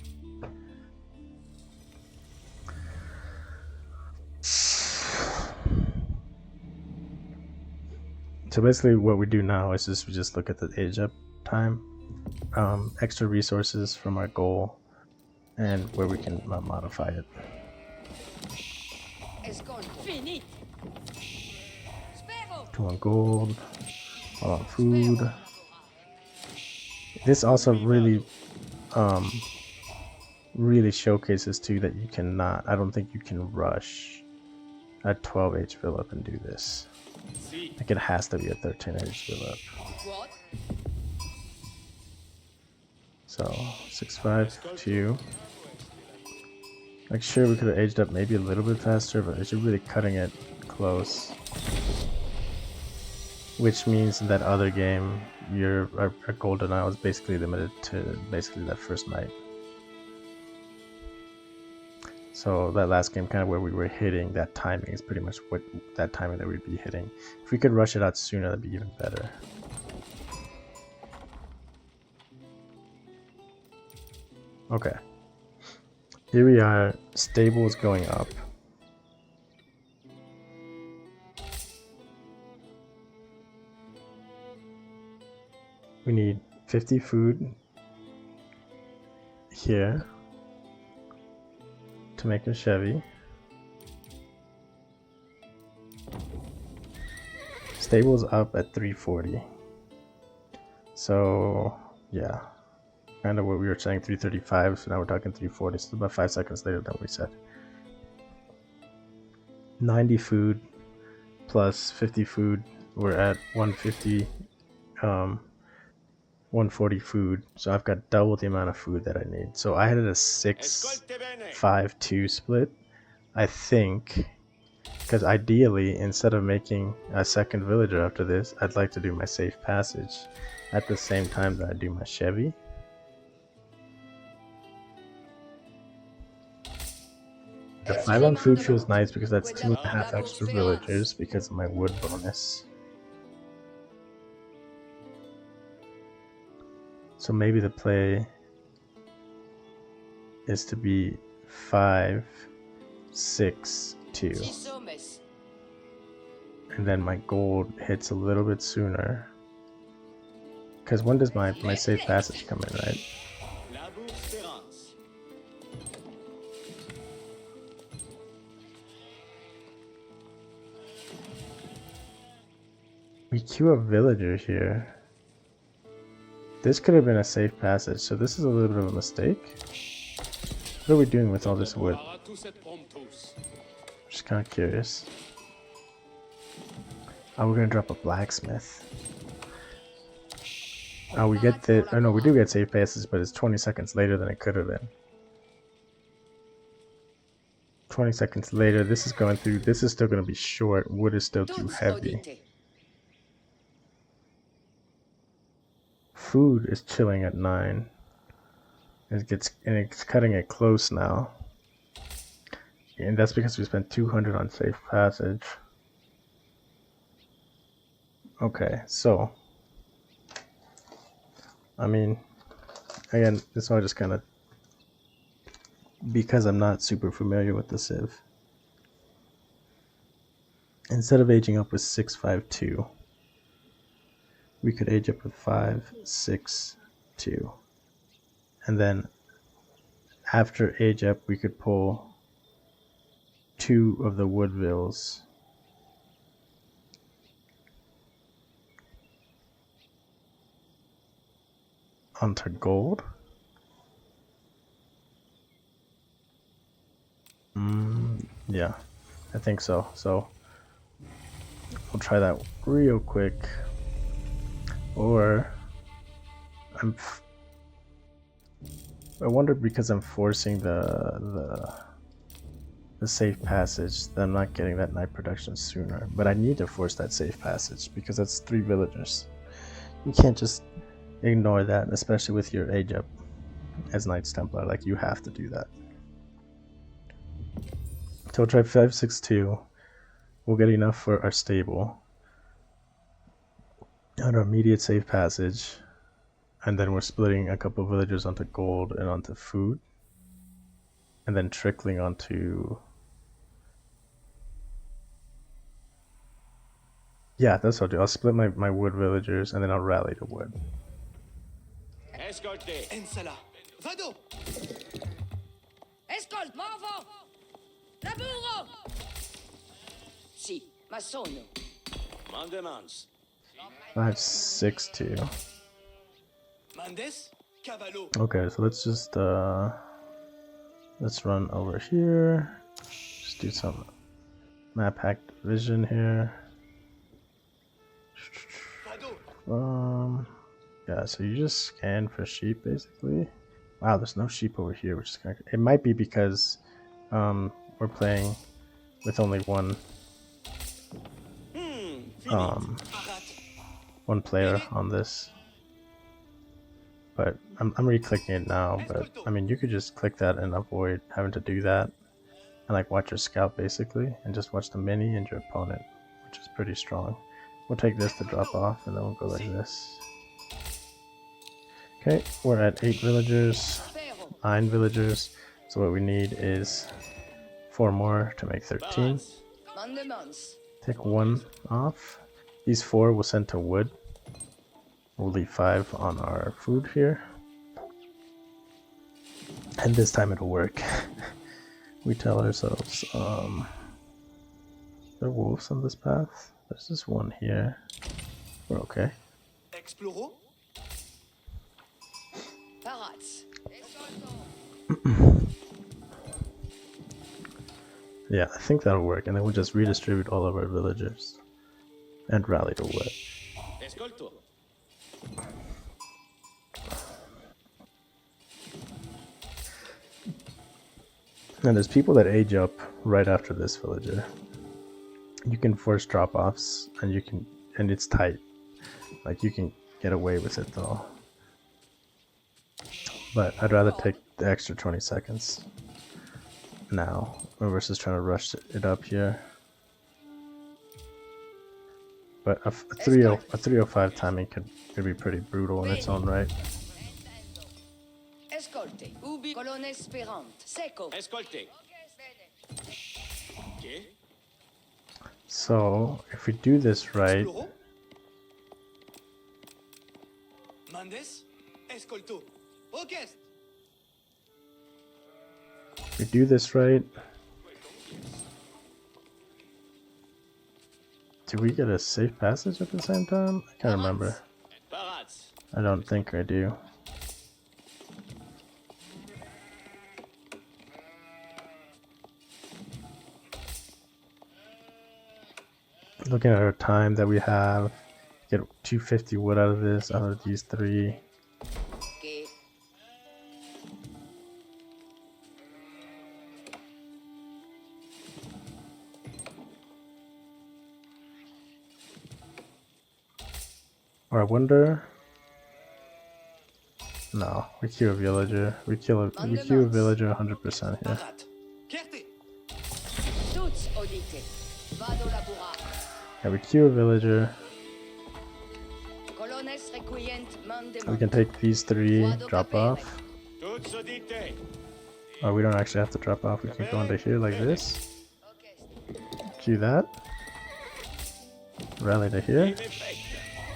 So basically what we do now is we just look at the age up time, extra resources from our goal, and where we can modify it. Escon fini. Spero. 2 on gold, all on food. This also really really showcases too that you cannot, I don't think you can rush a 12H fill up and do this. Like it has to be a 13H fill up. What? So 6.5, 2. Like sure we could have aged up maybe a little bit faster, but it's really cutting it close. Which means in that other game, our gold denial was basically limited to basically that first night. So that last game, kind of where we were hitting that timing, is pretty much what that timing that we'd be hitting. If we could rush it out sooner, that'd be even better. Okay. Here we are, stable is going up. We need 50 food here to make a Chevy. Stable's up at 340. So yeah, kind of what we were saying, 335. So now we're talking 340. So about 5 seconds later than we said. 90 food plus 50 food. We're at 150. 140 food, so I've got double the amount of food that I need. So I had a 6-5-2 split, I think, because ideally instead of making a second villager after this, I'd like to do my safe passage at the same time that I do my Chevy. The 5 on food feels nice because that's 2.5 extra villagers because of my wood bonus. So maybe the play is to be 5, 6, 2. And then my gold hits a little bit sooner. Because when does my safe passage come in, right? queue a villager here. This could have been a safe passage, so this is a little bit of a mistake. What are we doing with all this wood? Just kind of curious. Oh, we're gonna drop a blacksmith. Oh, we get the. Oh no, we do get safe passes, but it's 20 seconds later than it could have been. 20 seconds later, this is going through. This is still gonna be short. Wood is still too heavy. Food is chilling at 9. It's cutting it close now. And that's because we spent 200 on safe passage. Okay, so I mean, again, this one just kind of, because I'm not super familiar with the Civ. Instead of aging up with 652, we could age up with 562, and then after age up, we could pull 2 of the Woodvilles. Onto gold. Yeah, I think so. So we'll try that real quick. Or I wondered, because I'm forcing the safe passage, that I'm not getting that night production sooner. But I need to force that safe passage because that's 3 villagers. You can't just ignore that, especially with your age up as Knights Templar. Like, you have to do that. So we'll try 562. We'll get enough for our stable and our immediate safe passage, and then we're splitting a couple of villagers onto gold and onto food, and then trickling onto, yeah, that's what I'll do. I'll split my wood villagers, and then I'll rally the wood. Escoltez. Ensala. Vado. Escolte, m'envo! Laburo! Si, ma sono. Mandemans. 562. Mandes. Cavallo. Okay, so let's just let's run over here. Just do some map hack vision here. Vado. Yeah, so you just scan for sheep basically. Wow, there's no sheep over here, which is kind of, it might be because we're playing with only one one player on this. But I'm re-clicking it now, but I mean, you could just click that and avoid having to do that, and like watch your scout basically, and just watch the mini and your opponent, which is pretty strong. We'll take this to drop off, and then we'll go like this. Okay, we're at 8 villagers, 9 villagers, so what we need is 4 more to make 13. Take 1 off. These 4 we'll send to wood. We'll leave 5 on our food here. And this time it'll work. We tell ourselves, there are wolves on this path. There's just 1 here. We're okay. Exploro. Yeah, I think that'll work, and then we'll just redistribute all of our villagers and rally the wood. Escolto. And there's people that age up right after this villager. You can force drop-offs, and you can, and it's tight. Like, you can get away with it though. But I'd rather take the extra 20 seconds now versus trying to rush it up here. But a 305 timing could be pretty brutal in its own right. Escolte, ubi colonne sperante, seco. Escoltez. Okay. So if we do this right, Exploro. Mandes. Escolto. Orchestre. if we do this right, Do we get a safe passage at the same time? I can't remember. Parats. I don't think I do. Looking at our time that we have, get 250 wood out of this, out of these 3. Okay. Or I wonder. No, we kill a villager. We kill a villager 100% here. Parat. Kerte. Tuts audite. Vado labura. Yeah, we kill a villager. Colones requient We mandement. can take these 3, drop off. Toutes audite. Oh, we don't actually have to drop off. We can go into here like this. Okay. Cue that. Rally to here. In effect.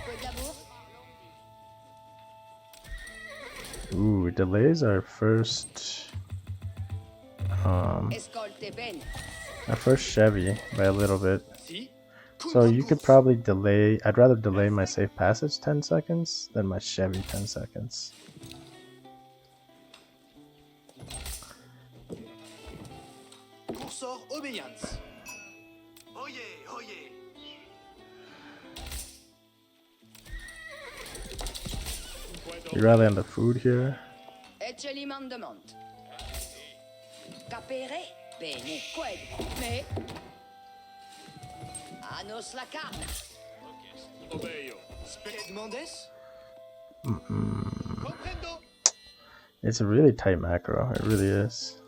Quid labour? Ooh, it delays our first Escolte bene. our first Chevy by a little bit. Si. So you could probably delay. I'd rather delay my safe passage 10 seconds than my Chevy 10 seconds. Cursor obéissance. Oyez, oyez. We rally on the food here. Ecce mandement. Capere? Bene. Quid? Me? Anos la carne. Obeio. Spec demandes? Comprendo. It's a really tight macro. It really is.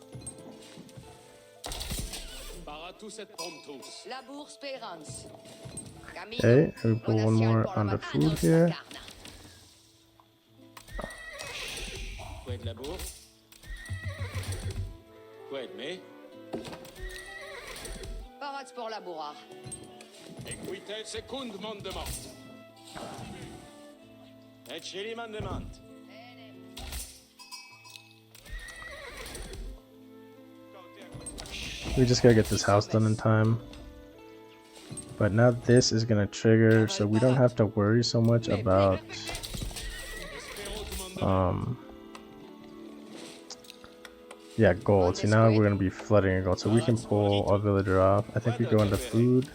Paratus et promptus. Labour spérance. Camino. Okay, we put one Bonacial more pour on la the ma- food Anos la here. carne. Quid labour. Quid me. Parats pour labourar. Equite secund mandement. Et celi mandement. We just gotta get this house done in time. But now this is gonna trigger, so we don't have to worry so much about yeah, gold. See, now we're gonna be flooding in gold, so we can pull a villager off. I think we go into food,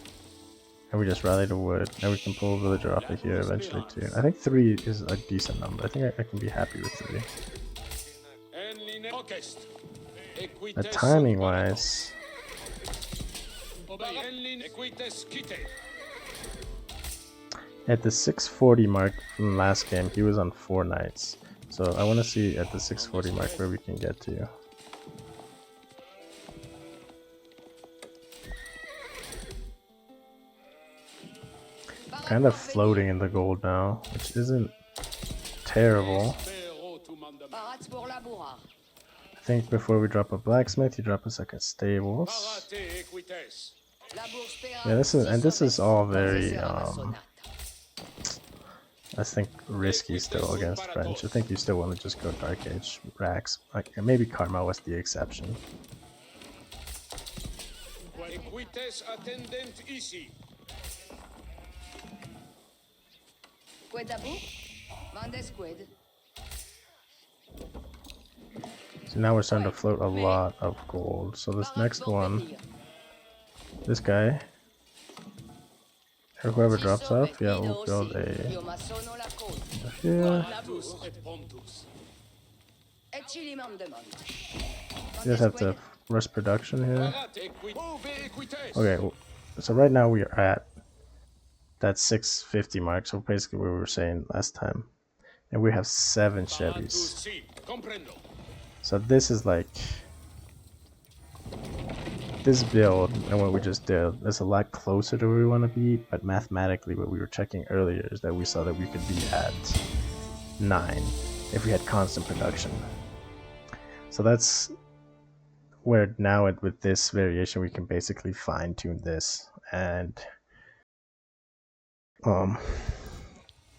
and we just rally to wood, and we can pull a villager off of here eventually too. I think 3 is a decent number. I think I can be happy with 3. En line ocest. Equites. But timing wise, Obei. En line equites quite. at the 640 mark from last game, he was on 4 knights. So I want to see at the 640 mark where we can get to. Kind of floating in the gold now, which isn't terrible. Pero tu mandement. Parats pour labourar. I think before we drop a blacksmith, you drop us like a stables. Parate equites. Labour spérance. Yeah, this is all very Professeur Massonat. I think risky still against French. I think you still want to just go Dark Age racks. Like maybe Karma was the exception. Equites attendent ici. Quid labour? Mandes quid. So now we're starting to float a lot of gold. So this Parats next pour one, venir. this guy, or whoever drops Sisso off, yeah, we'll Bettido build si. Io a ma sono la coda. here. Paratus et promptus. Ecce mandement. You just have to rush production here. Parate equit. Ove equites. Okay, so right now we are at that 650 mark, so basically what we were saying last time. And we have 7 Paratus Chevys. si. Comprendo. So this is like, this build and what we just did is a lot closer to where we want to be, but mathematically what we were checking earlier is that we saw that we could be at 9 if we had constant production. So that's where now with this variation we can basically fine tune this and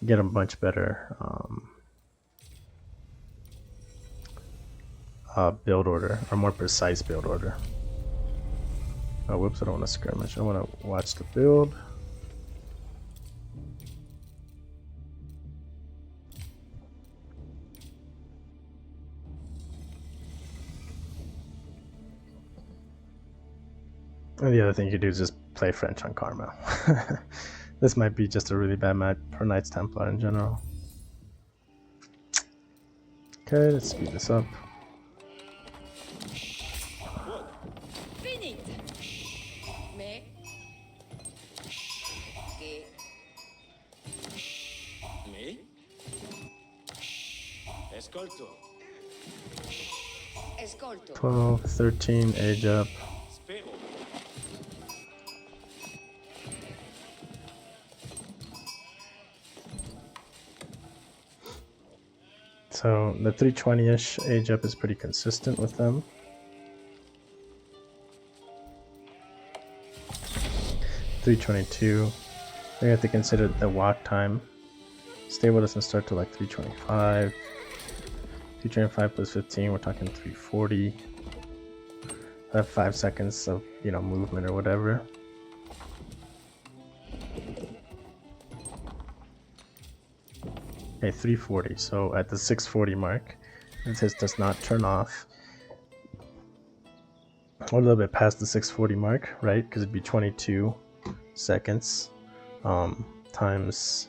get a much better build order, or more precise build order. Oh, whoops, I don't want to skirmish. I want to watch the build. And the other thing you could do is just play French on Karma. This might be just a really bad match for Knights Templar in general. Okay, let's speed this up. Finite. Mais. Et. Me? Escolto. Escolto. 12, 13, age up. Spero. So the 320-ish age up is pretty consistent with them. $322. We have to consider the walk time. Stable doesn't start till like 325. 325 plus 15, we're talking 340. I have 5 seconds of, you know, movement or whatever. Okay, 340. So at the 640 mark, it says does not turn off. We're a little bit past the 640 mark, right? Because it'd be 22 seconds times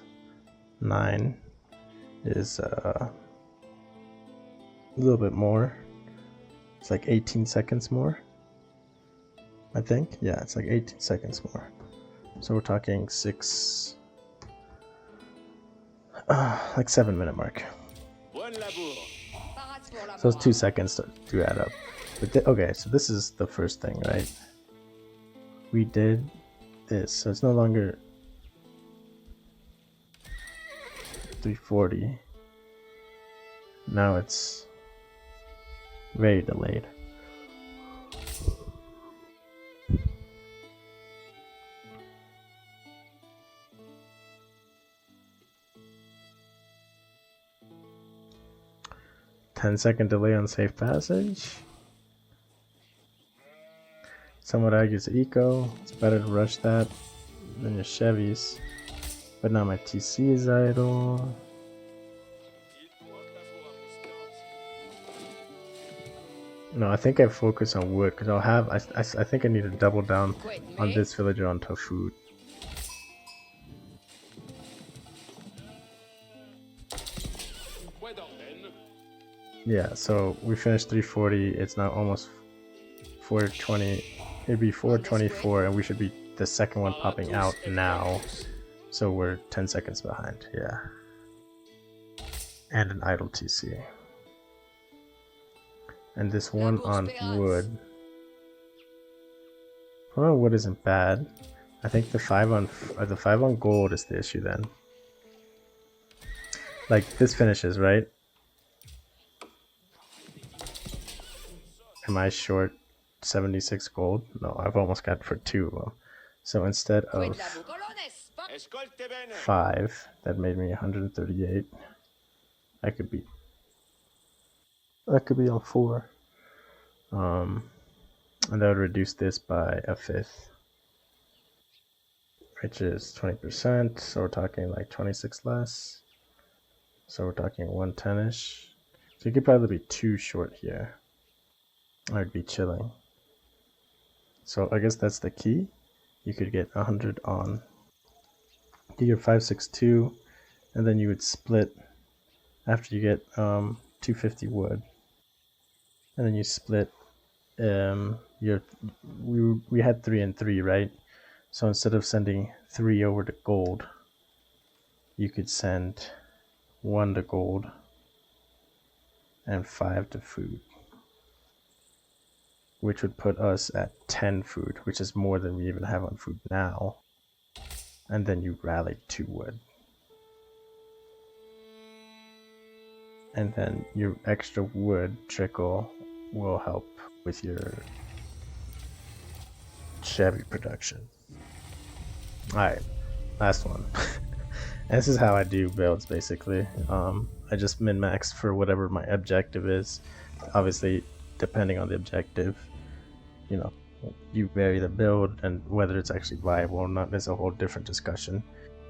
9 is a little bit more. It's like 18 seconds more, I think. Yeah, it's like 18 seconds more. So we're talking like 7-minute mark. Buon labor. Parade pour la So those 2 morale. seconds to add up. But okay, so this is the first thing, right? We did this, so it's no longer 340. Now it's very delayed. "10-second delay on safe passage." Some would argue it's eco. It's better to rush that than your Chevys. But now my TC is idle. No, I think I focus on wood because I'll have. I think I need to double down on this villager onto food. Point d'antenne. Yeah, so we finished 340. It's now almost 420. It'd be 424, and we should be the second one popping out now. So we're 10 seconds behind. Yeah, and an idle TC. And this one on wood. One on wood isn't bad. I think the 5 on gold is the issue then. Like this finishes, right? Am I short 76 gold? No, I've almost got for 2 of them. So instead Quid of la vous colonnes. Pas- Escolte bene. 5, that made me 138. I could be on 4. And that would reduce this by a 5th, which is 20%. So we're talking like 26 less. So we're talking 110-ish. So you could probably be 2 short here. I'd be chilling. So I guess that's the key. You could get 100 on. Do your 562, and then you would split after you get 250 wood, and then you split. We had 3 and 3, right? So instead of sending 3 over to gold, you could send 1 to gold and 5 to food, which would put us at 10 food, which is more than we even have on food now. And then you rally 2 wood. And then your extra wood trickle will help with your Chevy production. Alright, last one. And this is how I do builds basically. I just min-max for whatever my objective is. Obviously, depending on the objective, you know, you vary the build, and whether it's actually viable or not is a whole different discussion.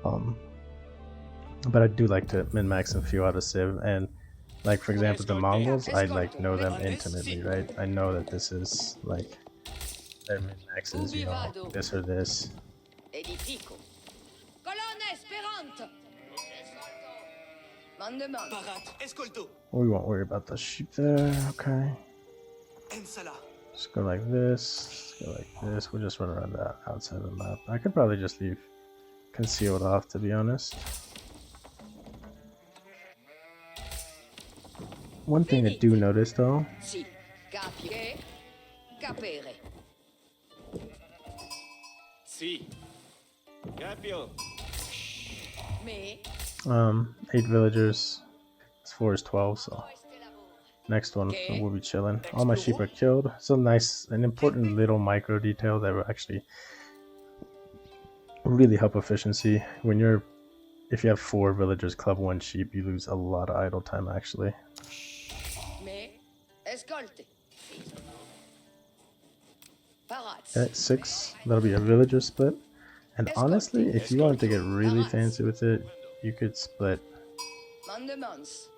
But I do like to min-max and few out of Civ, and like for example the Mongols, I like know them intimately, right? I know that this is like their min-max is, you know, this or this. Edifico. Colonne Esperante. Mandement. Parat, escolto. We won't worry about the sheep there. Okay. Ensala. Just go like this. Go like this. We'll just run around the outside of the map. I could probably just leave concealed off, to be honest. One thing I do notice though. Si. Capire. Capere. Si. Capio. Me. 8 villagers. This 4 is 12, so next one we'll be chilling. All my sheep are killed. It's a nice, an important little micro detail that will actually really help efficiency. When you're, if you have 4 villagers club 1 sheep, you lose a lot of idle time actually. Me. Escolte. Parat. At 6, that'll be a villager split. And honestly, if you wanted to get really fancy with it, you could split. Mandements.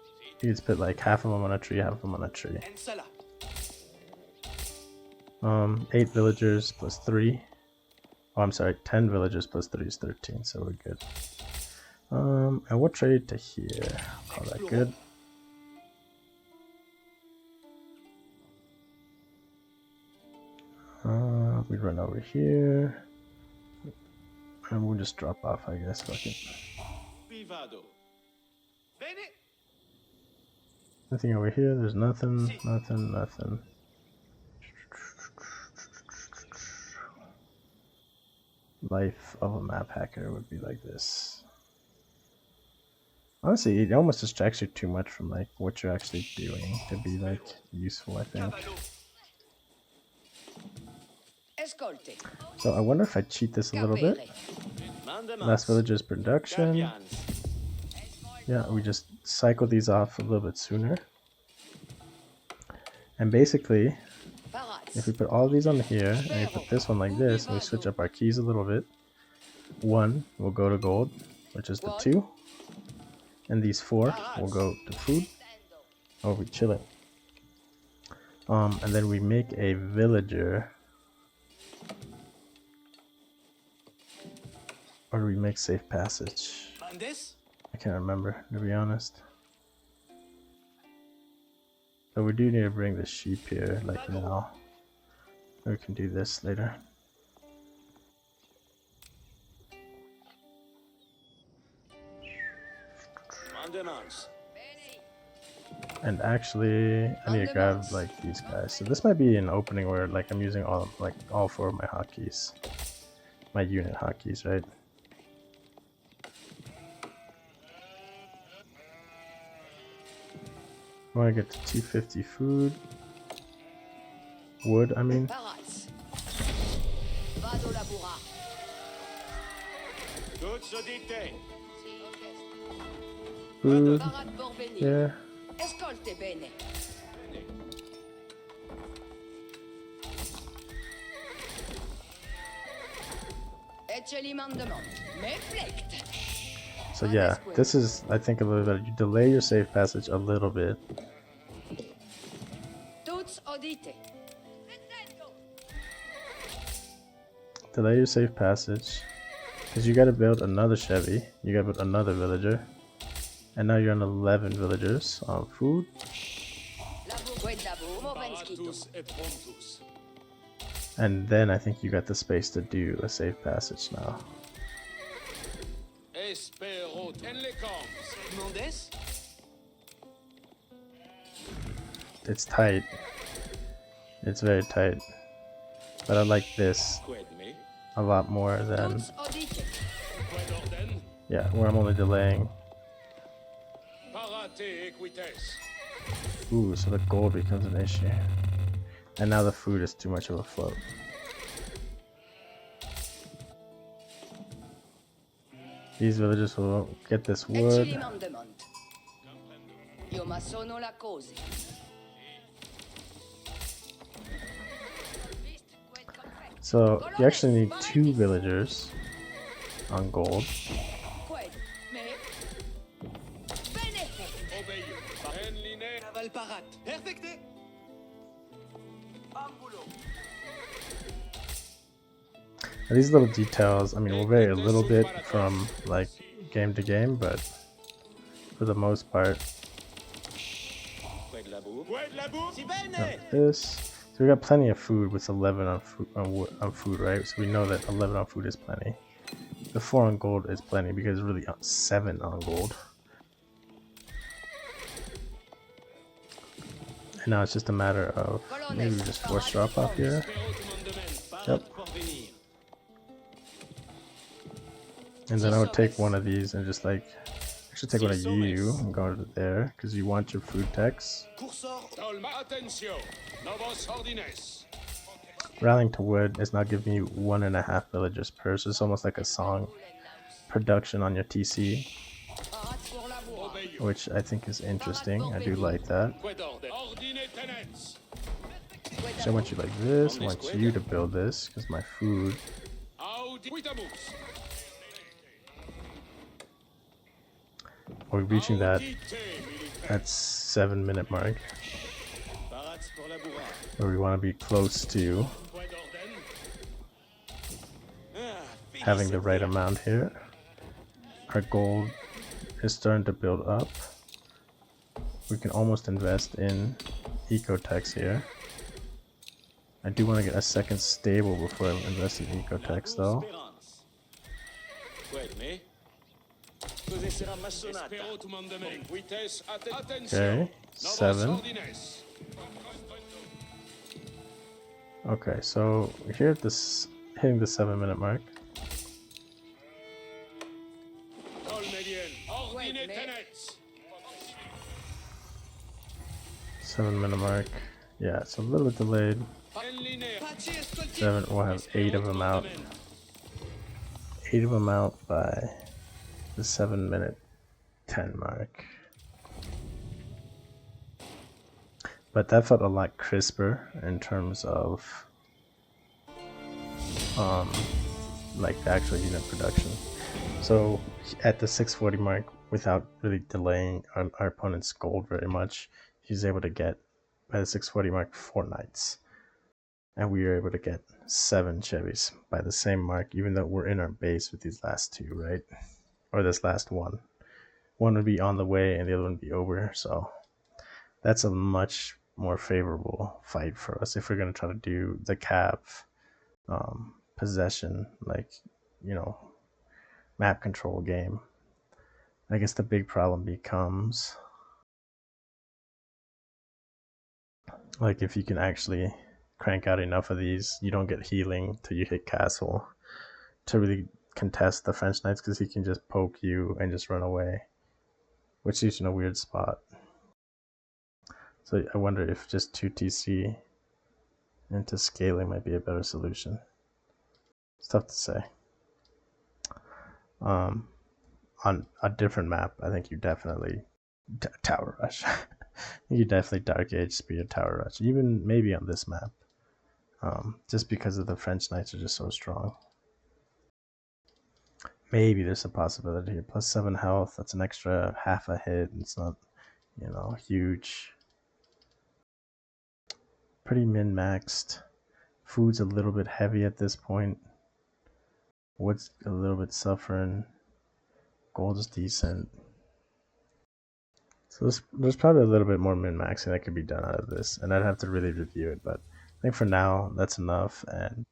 You could split like half of them on a tree, half of them on a tree. Ensala. 8 villagers plus 3. Oh, I'm sorry, 10 villagers plus 3 is 13, so we're good. And we'll trade to here. Call that good. We run over here. And we'll just drop off, I guess. Fuck it. Vivado. Bene. Nothing over here. There's nothing. Nothing. Nothing. Life of a map hacker would be like this. Honestly, it almost distracts you too much from like what you're actually doing to be like useful, I think. Cavallo. Escolte. So I wonder if I cheat this a little bit. Mandements. Last villager's production. Capians. Yeah, we just cycle these off a little bit sooner. And basically, Parat. if we put all these on here, and we put this one like this, and we switch up our keys a little bit, 1 will go to gold, which is the 2. And these 4 will go to food. Oh, we chilling. And then we make a villager. Or do we make safe passage? Bandes. I can't remember, to be honest. But we do need to bring the sheep here, like now. We can do this later. Mandements. And actually, I need to grab like these guys. So this might be an opening where like I'm using all 4 of my hotkeys, my unit hotkeys, right? I want to get to 250 food. Wood, I mean. Parat. Vado labura. Toutes audite. Food, Parat pour venir. yeah. Escolte bene. Ecce mandement. Me flect. So yeah, this is, I think, a little bit, you delay your safe passage a little bit. Toutes audite. Delay your safe passage. Because you gotta build another Chevy. You gotta build another villager. And now you're on 11 villagers on food. Paratus et prontus. And then I think you got the space to do a safe passage now. Espero en les camps. Mendes. It's tight. It's very tight. But I like this Quid me. a lot more than, Toutes audite. Quid orden. yeah, where I'm only delaying. Parate equites. Ooh, so the gold becomes an issue. And now the food is too much of a float. These villagers will get this Ecce wood. mandement. Io ma sono la cose. So you actually need 2 villagers on gold. Quid. Me. Bene. Obeio. En line. Caval parat. Perfecte. Ambulo. And these little details, I mean, will vary a little bit from like game to game, but for the most part, Quoi de la bouffe? Ouais, de la bouffe. Si bene! got this. So we got plenty of food with 11 on food, right? So we know that 11 on food is plenty. The 4 on gold is plenty because really 7 on gold. And now it's just a matter of maybe we just force drop off here. Yep. And then I would take one of these and just like, actually take one of you and go to there because you want your food techs. Tolma, attention. Novos ordines. Rallying to wood is now giving you 1.5 villagers per, so it's almost like a song production on your TC, Arrête pour la voix. which I think is interesting. I do like that. Quid ordine tenens. So I want you like this. I want you to build this because my food. Audi quitamus. Are we reaching that Audite militaire. at 7-minute mark Parats pour la bourrade. where we want to be close to Quid orden. Ah, having the right amount here. Our gold is starting to build up. We can almost invest in ecotechs here. I do want to get a second stable before I invest in ecotechs though. Quid me? Cos'è sarà massonata? Espero tu mandement. Vites attention. Okay, Novos 7. ordines. Okay, so here at this, hitting the 7-minute mark. Tolmedien. Ordine tenens. 7-minute mark. Yeah, it's a little bit delayed. En linea. 7, we'll have 8 of them out. 8 of them out by the 7-minute 10 mark. But that felt a lot crisper in terms of like the actual unit production. So at the 640 mark, without really delaying our opponent's gold very much, he's able to get, by the 640 mark, 4 knights. And we were able to get 7 Chevys by the same mark, even though we're in our base with these last 2, right? Or this last one. One would be on the way and the other one would be over, so that's a much more favorable fight for us if we're going to try to do the Cav possession, like, you know, map control game. I guess the big problem becomes, like, if you can actually crank out enough of these, you don't get healing till you hit castle to really contest the French Knights, because he can just poke you and just run away, which is in a weird spot. So I wonder if just 2 TC into scaling might be a better solution. It's tough to say. On a different map, I think you definitely tower rush. You definitely Dark Age speed tower rush, even maybe on this map, just because of the French Knights are just so strong. Maybe there's a possibility here. Plus 7 health, that's an extra half a hit. It's not, you know, huge. Pretty min-maxed. Food's a little bit heavy at this point. Wood's a little bit suffering. Gold's decent. So there's probably a little bit more min-maxing that could be done out of this, and I'd have to really review it, but I think for now that's enough. And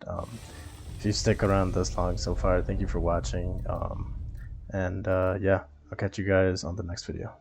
if you stick around this long so far, thank you for watching. Yeah, I'll catch you guys on the next video.